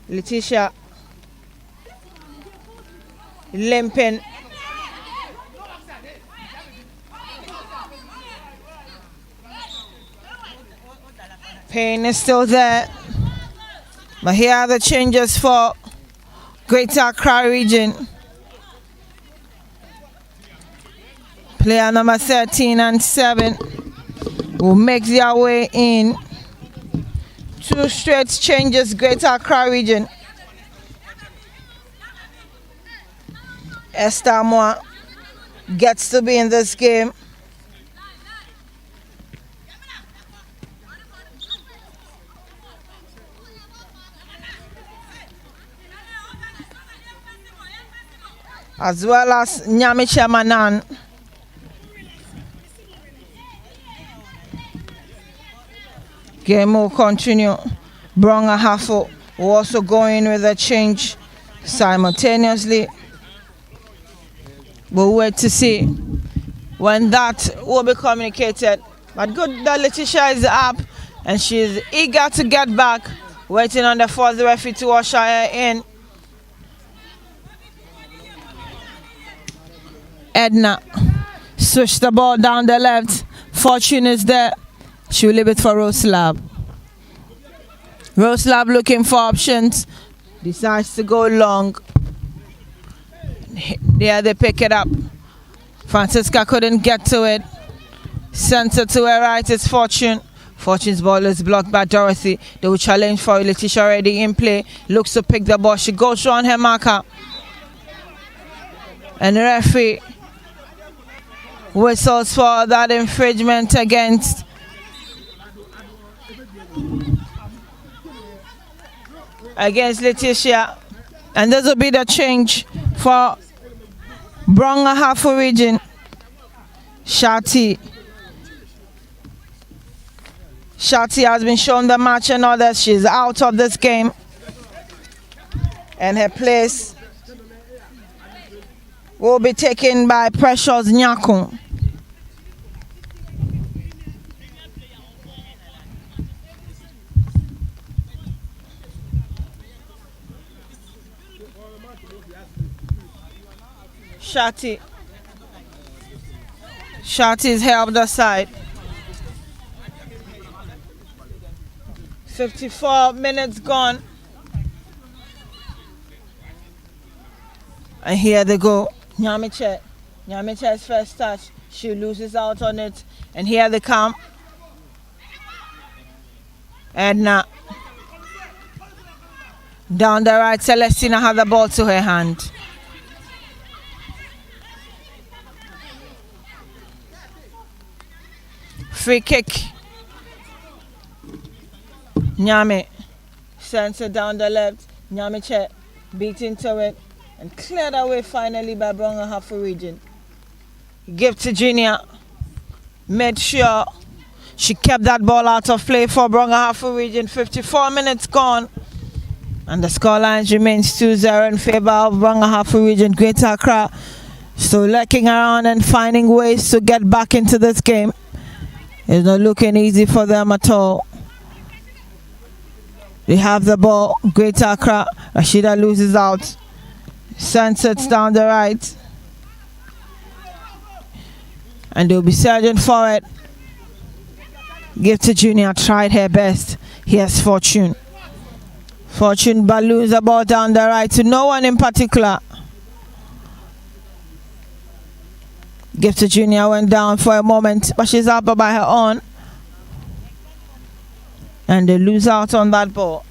Letitia limping. Pain is still there. But here are the changes for Greater Accra region. Player number 13 and 7 will make their way in. 2 straight changes, Greater Accra region. Esther Moa gets to be in this game. As well as Nyamiche Manan. Game will continue. Brong Ahafo will also go in with a change simultaneously. We'll wait to see when that will be communicated. But good that Letitia is up and she is eager to get back, waiting on the fourth referee to usher her in. Edna switch the ball down the left. Fortune is there. She will leave it for Roselab. Roselab looking for options. Decides to go long. There they pick it up. Francisca couldn't get to it. Sent it to her right. It's Fortune. Fortune's ball is blocked by Dorothy. They will challenge for Letitia already in play. Looks to pick the ball. She goes on her marker. And the referee whistles for that infringement against Letitia. And this will be the change for Brong Ahafo region. Shati has been shown the match and others. She's out of this game. And her place will be taken by Precious Nyakun. Shati is helped aside. 54 minutes gone. And here they go. Nyamiche's first touch. She loses out on it. And here they come. Edna. Down the right, Celestina has the ball to her hand. Free kick. Nyame sends it down the left. Nyamiche beat into it and cleared away finally by Brong Ahafo region. Give to Junior. Made sure she kept that ball out of play for Brong Ahafo region. 54 minutes gone. And the scoreline remains 2-0 in favor of Brong Ahafo region. Greater Accra still lurking around and finding ways to get back into this game. It's not looking easy for them at all. They have the ball. Greater Accra. Rashida loses out. Sends it down the right. And they'll be surging for it. Give to Junior. Tried her best. Here's Fortune. Fortune balloons the ball down the right to no one in particular. Gift to Junior went down for a moment, but she's up by her own. And they lose out on that ball.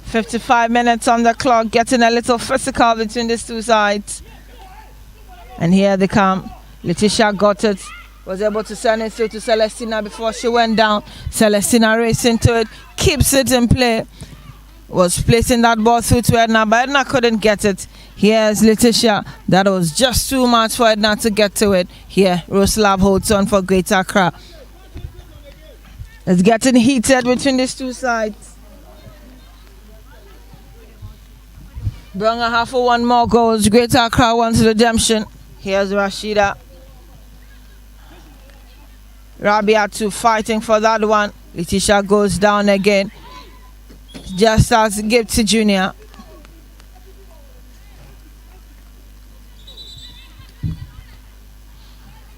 "55 minutes on the clock, getting a little physical between these two sides. And here they come. Letitia got it, was able to send it through to Celestina before she went down. Celestina racing to it, keeps it in play. Was placing that ball through to Edna, but Edna couldn't get it. Here's Letitia. That was just too much for Edna to get to it. Here, Roslav holds on for Greater Accra. It's getting heated between these two sides. Brong Ahafo one more goals. Greater Accra wants redemption. Here's Rashida. Rabiatu fighting for that one. Letitia goes down again. Just as Gift Junior.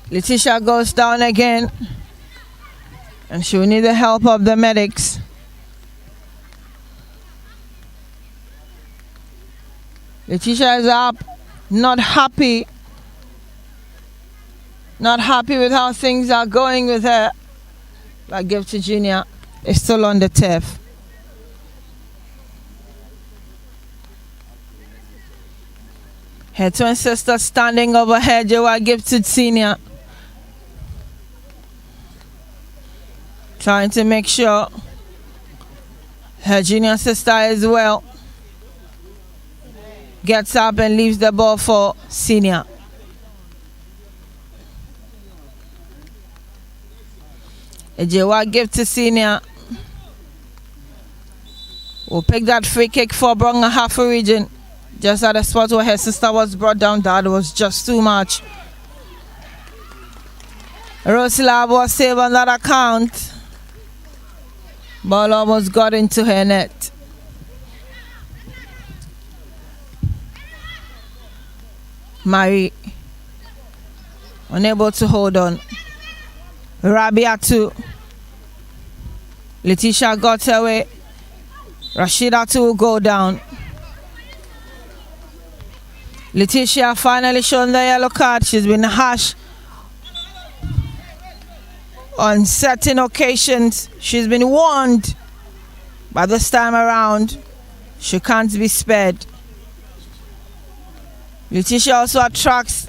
Letitia goes down again. And she will need the help of the medics. Letitia is up, not happy. Not happy with how things are going with her. But Gift Junior is still on the turf. Her twin sister standing over her, Joa Gifted Senior. Trying to make sure her junior sister is well. Gets up and leaves the ball for Senior. Joa Gifted Senior will pick that free kick for Brong Ahafo region. Just at the spot where her sister was brought down, that was just too much. Roslav was saved on that account. Ball almost got into her net. Marie unable to hold on. Rabiatu. Letitia got away. Rashida too will go down. Letitia finally shown the yellow card. She's been harsh on certain occasions. She's been warned, but this time around she can't be spared. Letitia also attracts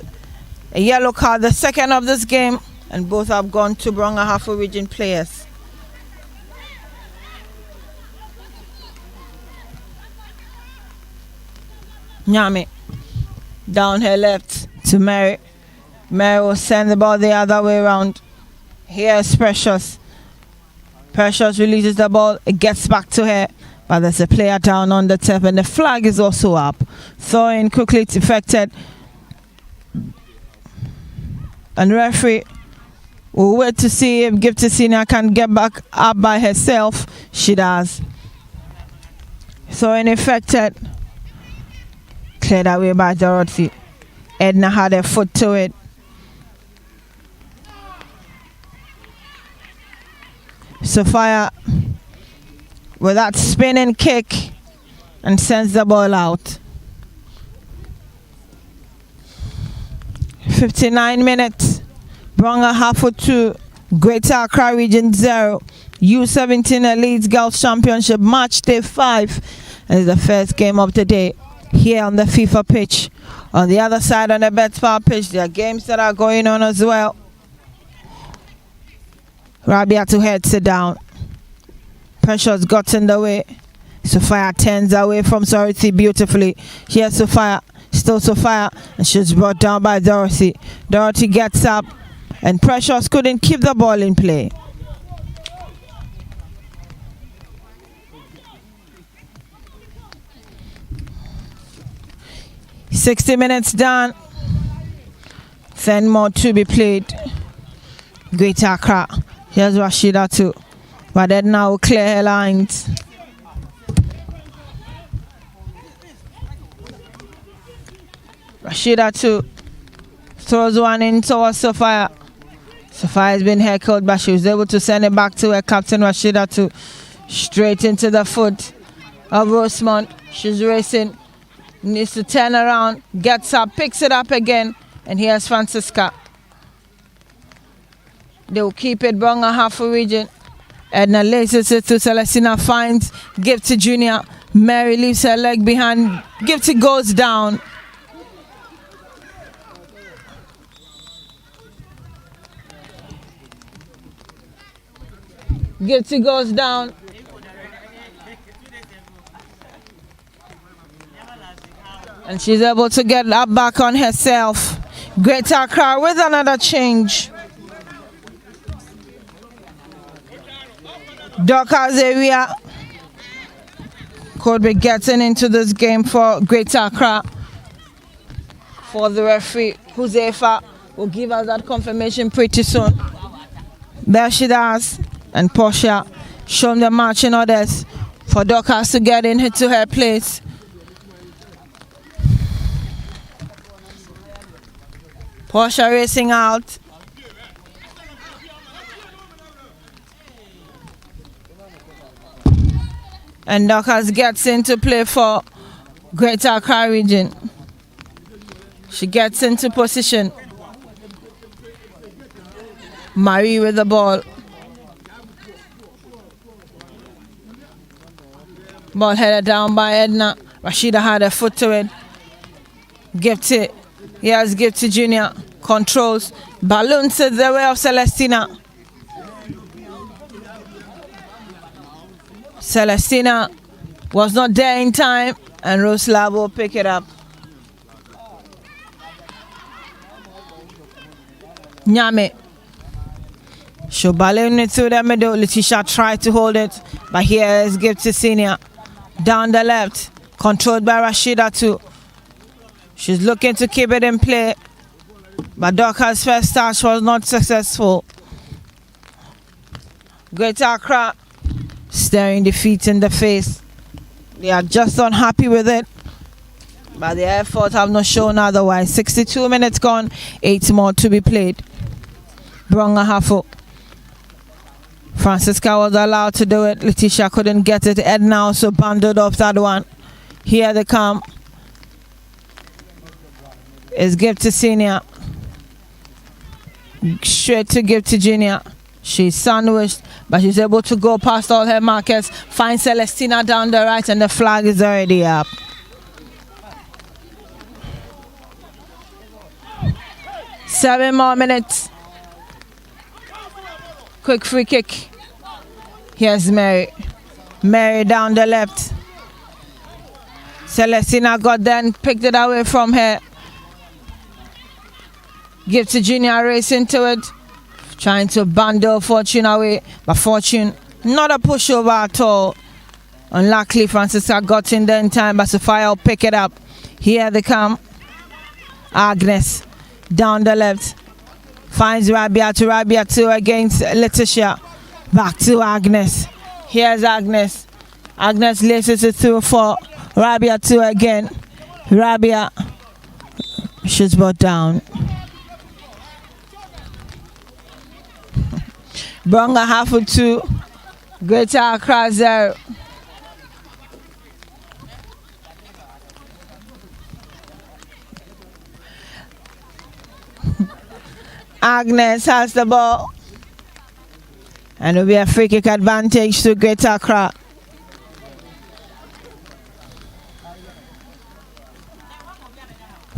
a yellow card, the second of this game, and both have gone to Brong Ahafo region players. Nyame down her left to Mary. Mary will send the ball the other way around. Here's Precious. Precious releases the ball. It gets back to her. But there's a player down on the turf and the flag is also up. Throwing quickly defected. And referee will wait to see if Gift Senior can get back up by herself. She does. Throwing affected. Cleared away by Dorothy. Edna had a foot to it. Sophia with that spinning kick and sends the ball out. 59 minutes. Brong Ahafo 2, Greater Accra Region 0. U-17 Elite Girls Championship Match Day 5 is the first game of the day here on the FIFA pitch. On the other side, on the Betfair pitch, there are games that are going on as well. Rabiatu heads it down. Precious got in the way. Sophia turns away from Dorothy beautifully. Here's Sophia, still Sophia, and she's brought down by Dorothy. Dorothy gets up, and Precious couldn't keep the ball in play. "60 minutes done. 10 more to be played. Greater Accra. Here's Rashida too. But then now clear her lines. Rashida too throws one in towards Sophia. Sophia has been heckled, but she was able to send it back to her captain Rashida too. Straight into the foot of Rosemont. She's racing. Needs to turn around. Gets up. Picks it up again. And here's Francisca. They will keep it. Brong Ahafo region. Edna laces it to Celestina. Finds Gifty Jr. Mary leaves her leg behind. Gifty goes down. Gifty goes down. And she's able to get up back on herself. Greater Accra with another change. Dorcas area could be getting into this game for Greater Accra. For the referee, Huzefa, will give us that confirmation pretty soon. There she does. And Portia showing the marching orders for Dorcas to get into her place. Portia racing out. And Dorcas gets into play for Greater Accra region. She gets into position. Marie with the ball. Ball headed down by Edna. Rashida had a foot to it. Gifty. Here's Gifty Jr. Controls. Balloon to the way of Celestina. Celestina was not there in time. And Rose Lab will pick it up. Nyame. She'll balloon it through the middle. Letitia tried to hold it. But here is Gifty Senior. Down the left. Controlled by Rashida too. She's looking to keep it in play. But Dorcas' first touch was not successful. Greater Accra staring defeat in the face. They are just unhappy with it. But their efforts have not shown otherwise. 62 minutes gone. 8 more to be played. Brong Ahafo. Francisca was allowed to do it. Letitia couldn't get it. Edna also bundled off that one. Here they come. It's Gifty Senior. Straight to Gifty Junior. She's sandwiched, but she's able to go past all her markers. Finds Celestina down the right, and the flag is already up. Seven more minutes. Quick free kick. Here's Mary. Mary down the left. Celestina got there and picked it away from her. Gifty Junior racing to it. Trying to bundle Fortune away. But Fortune, not a pushover at all. Unluckily, Francisca got in there in time, but Sophia will pick it up. Here they come. Agnes down the left. Finds Rabia to against Letitia. Back to Agnes. Here's Agnes. Agnes laces it through for Rabia to again. Rabia. She's brought down. Brong Ahafo 2. Greater Accra 0. Agnes has the ball. And it will be a free kick advantage to Greater Accra.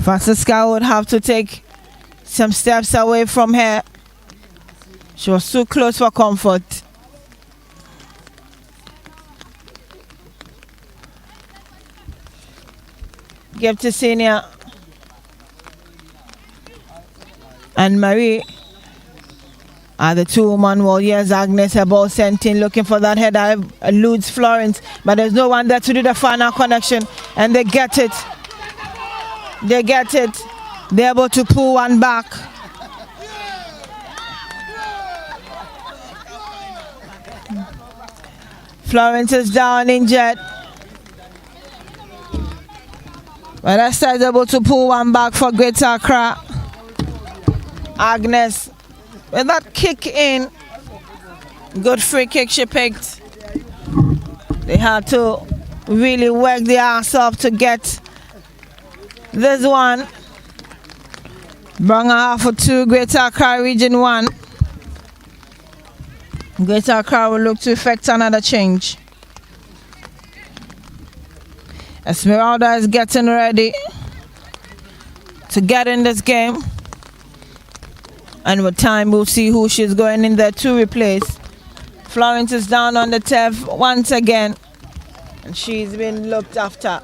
Francisca would have to take some steps away from her. She was too close for comfort. Gifty Senior and Marie are the two-woman wall. Here's Agnes, her ball sent in, looking for that header. Eludes Florence, but there's no one there to do the final connection, and they get it. They get it. They're able to pull one back. Florence is down injured. But Esther is able to pull one back for Greater Accra. Agnes with that kick in. Good free kick she picked. They had to really worked their ass off to get this one. Brong Ahafo 2, Greater Accra Region 1. Greater Accra will look to effect another change. Esmeralda is getting ready to get in this game. And with time, we'll see who she's going in there to replace. Florence is down on the turf once again. And she's been looked after.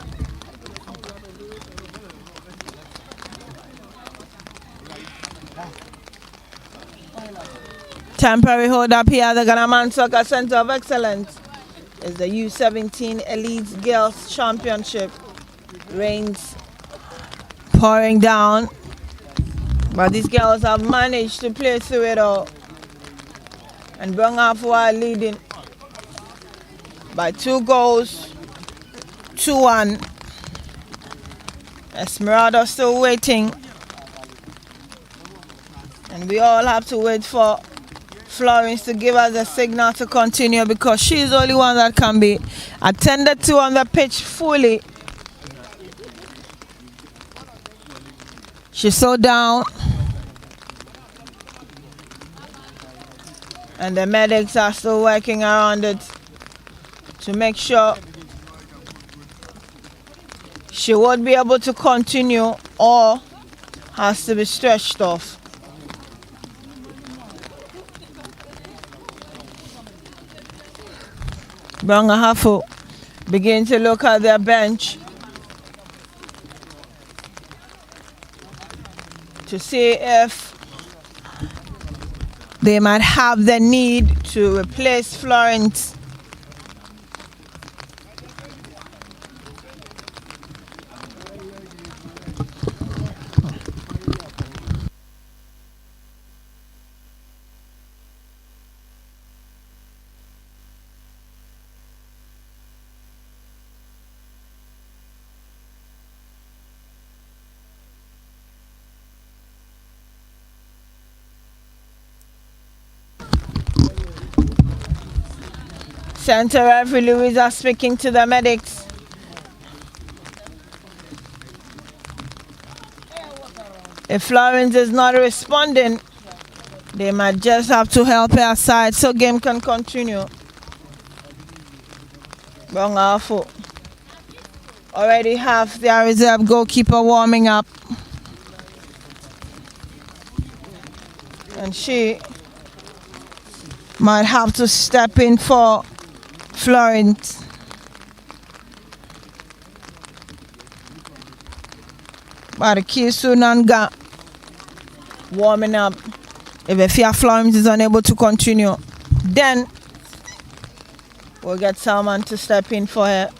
Temporary hold up here at the Ghana Soccer Center of Excellence is the U-17 Elite Girls Championship. Rains pouring down, but these girls have managed to play through it all. And Brong Ahafo are leading by 2 goals, 2-1. Esmeralda still waiting. And we all have to wait for Florence to give us a signal to continue, because she's the only one that can be attended to on the pitch fully. She's so down. And the medics are still working around it to make sure she won't be able to continue or has to be stretched off. Brong Ahafo begin to look at their bench to see if they might have the need to replace Florence. Center referee Louisa speaking to the medics. If Florence is not responding, they might just have to help her aside so game can continue. Brong Ahafo already have their reserve goalkeeper warming up. And she might have to step in for Florence. But the Sunanga warming up. If Florence is unable to continue, then we'll get someone to step in for her.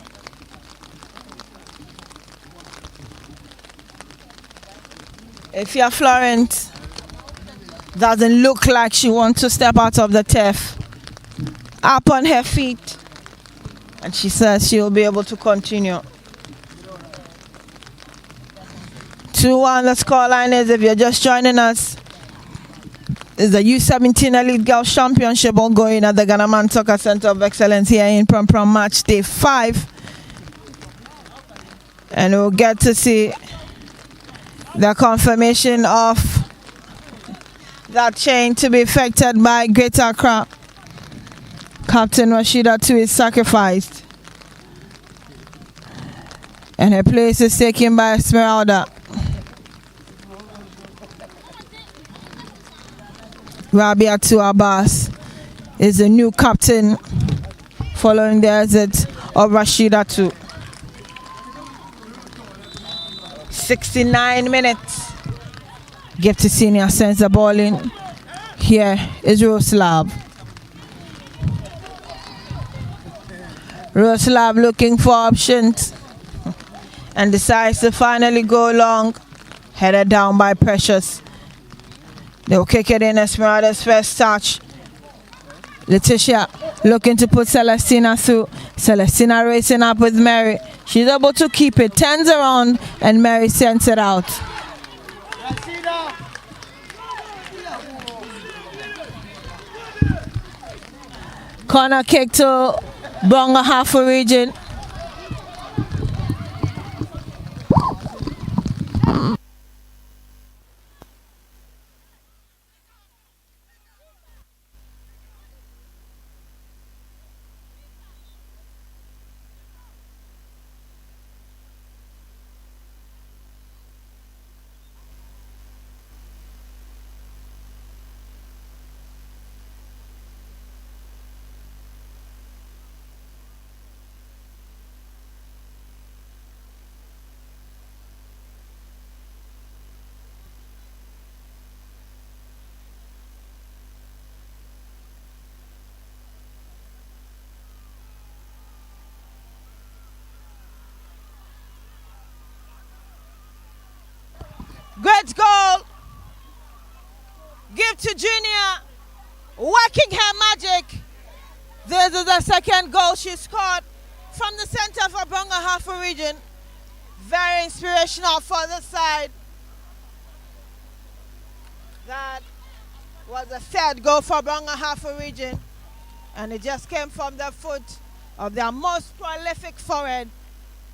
If Florence doesn't look like she wants to step out of the turf, up on her feet, and she says she'll be able to continue. 2-1 the scoreline is. If you're just joining us, is the U-17 Elite Girls Championship ongoing at the Ghana Soccer Center of Excellence here in Prom match day 5. And we'll get to see the confirmation of that change to be effected by Greater Accra. Captain Rashida too is sacrificed. And her place is taken by Esmeralda. Rabiatu Abbas is the new captain following the exit of Rashida too. 69 minutes. Gifty Senior sends the ball in. Here is Roslav. Roslav looking for options and decides to finally go long. Headed down by Precious. They'll kick it in. Esmeralda's first touch. Letitia looking to put Celestina through. Celestina racing up with Mary. She's able to keep it. Turns around and Mary sends it out. Corner kick to Brong Ahafo region. Great goal. Give to Junior. Working her magic. This is the second goal she scored from the center for Brong Ahafo region. Very inspirational for the side. That was the third goal for Brong Ahafo region. And it just came from the foot of their most prolific forward.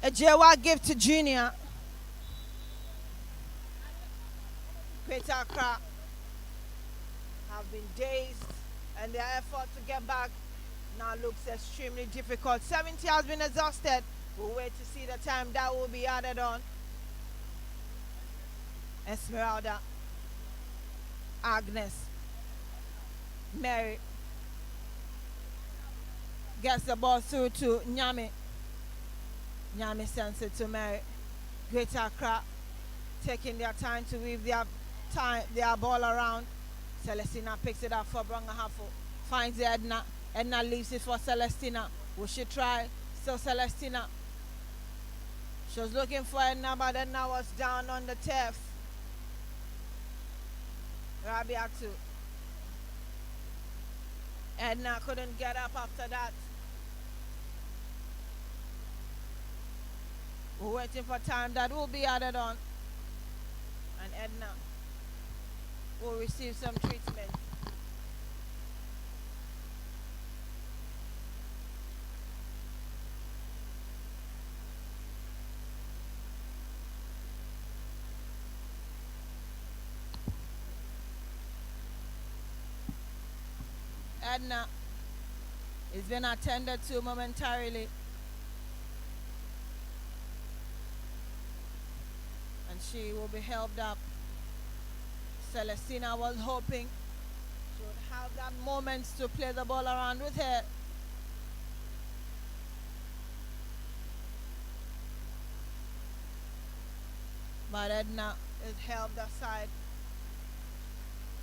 A Jewa give to Junior. Greater Accra have been dazed, and their effort to get back now looks extremely difficult. 70 has been exhausted. We'll wait to see the time that will be added on. Esmeralda, Agnes, Mary gets the ball through to Nyame. Nyame sends it to Mary. Greater Accra taking their time to weave their ball around. Celestina picks it up for Brong Ahafo. Finds Edna. Edna leaves it for Celestina. Will she try? Still Celestina. She was looking for Edna, but Edna was down on the turf. Rabiatu. Edna couldn't get up after that. We're waiting for time that will be added on. And Edna will receive some treatment. Edna is being attended to momentarily. And she will be helped up. Celestina was hoping she would have that moment to play the ball around with her. But Edna is helped aside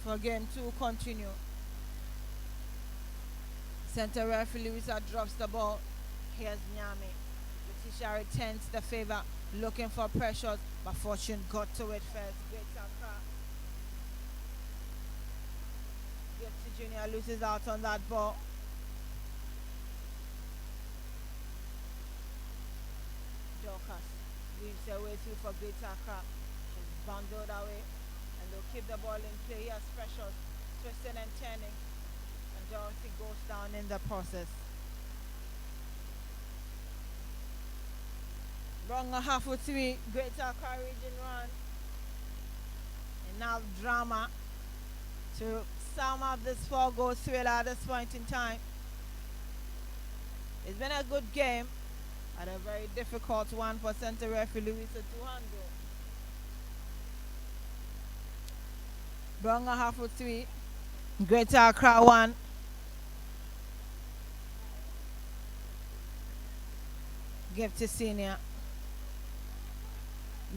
for game 2 continue. Center referee Louisa drops the ball. Here's Nyame. Letitia returns the favor, looking for pressures, but Fortune got to it first. Great Accra. Gift to Junior, loses out on that ball. Dorcas leaves her way through for Great Accra. She's bundled away, and they'll keep the ball in play. Here's Precious, twisting and turning. Dorothy goes down in the process. Brong Ahafo 3, Greater Accra region run. And now drama to sum up this 4-goal thriller at this point in time. It's been a good game, but a very difficult one for center referee Louisa to handle. Brong Ahafo 3, Greater Accra 1. Give to Senior.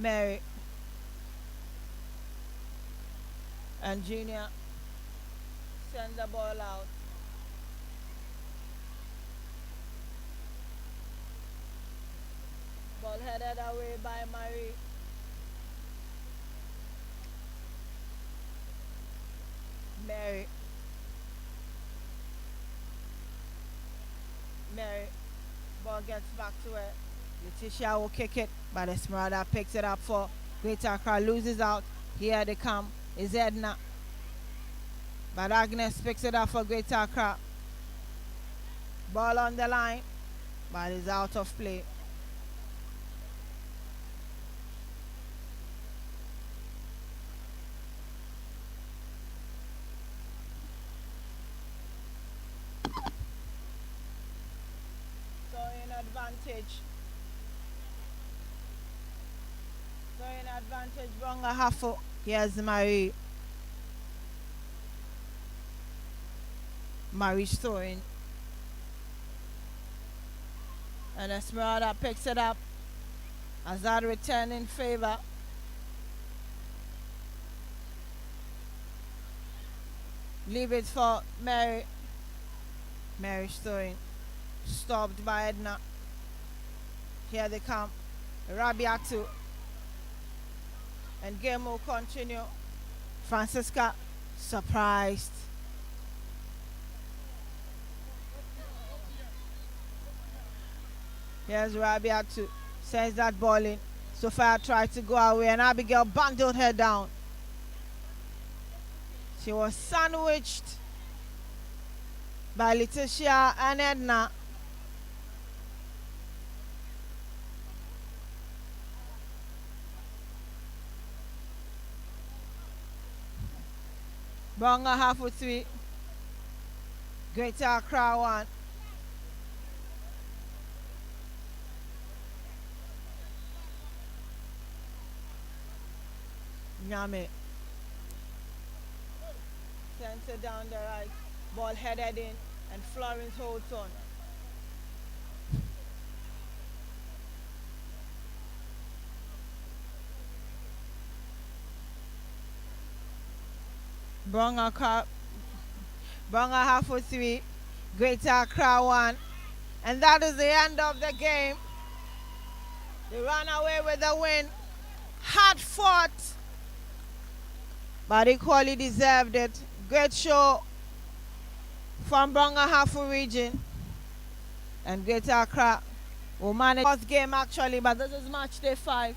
Mary. And Junior send the ball out. Ball headed away by Marie. Mary. Ball gets back to her. Letitia will kick it, but Esmeralda picks it up for Greater Accra, loses out. Here they come. Is Edna. But Agnes picks it up for Greater Accra. Ball on the line, but is out of play. Advantage, Brong Ahafo. Here's Marie. Marie's throwing. And Esmeralda picks it up. Azad return in favor. Leave it for Mary. Mary's throwing. Stopped by Edna. Here they come. Rabiatu. And game will continue. Francisca surprised. Here's Rabiatu. Sends that ball in. Sophia tried to go away and Abigail bundled her down. She was sandwiched by Letitia and Edna. Brong Ahafo 3. Greater Accra 1. Nyame. Center down the right. Ball headed in and Florence holds on. Brong Ahafo 3. Greater Accra 1. And that is the end of the game. They ran away with the win. Hard fought, but equally deserved it. Great show from Brong Ahafo region. And Greater Accra will manage the first game actually, but this is match day 5.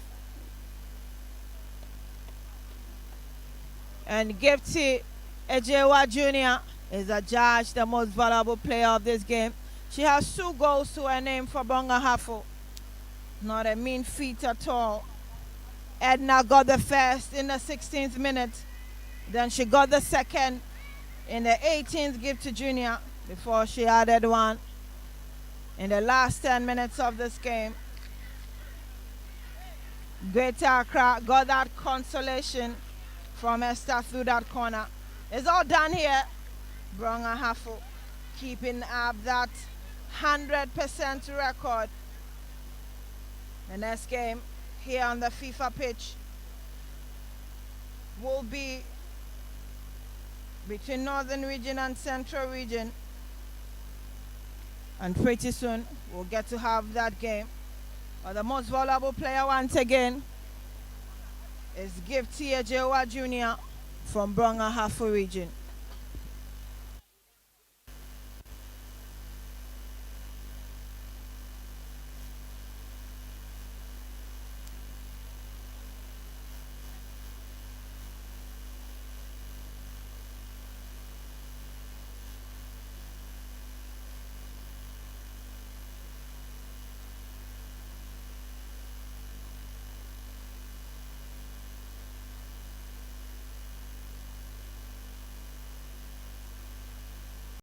And Gifty Ejewa Jr. is adjudged the most valuable player of this game. She has 2 goals to her name for Brong Ahafo. Not a mean feat at all. Edna got the first in the 16th minute. Then she got the second in the 18th, Gifty Jr. before she added one in the last 10 minutes of this game. Greater Accra got that consolation from Esther through that corner. It's all done here. Brong Ahafo keeping up that 100% record. The next game here on the FIFA pitch will be between Northern Region and Central Region. And pretty soon we'll get to have that game. But the most valuable player once again is Gifty Ejewa Jr. from Brong Ahafo region.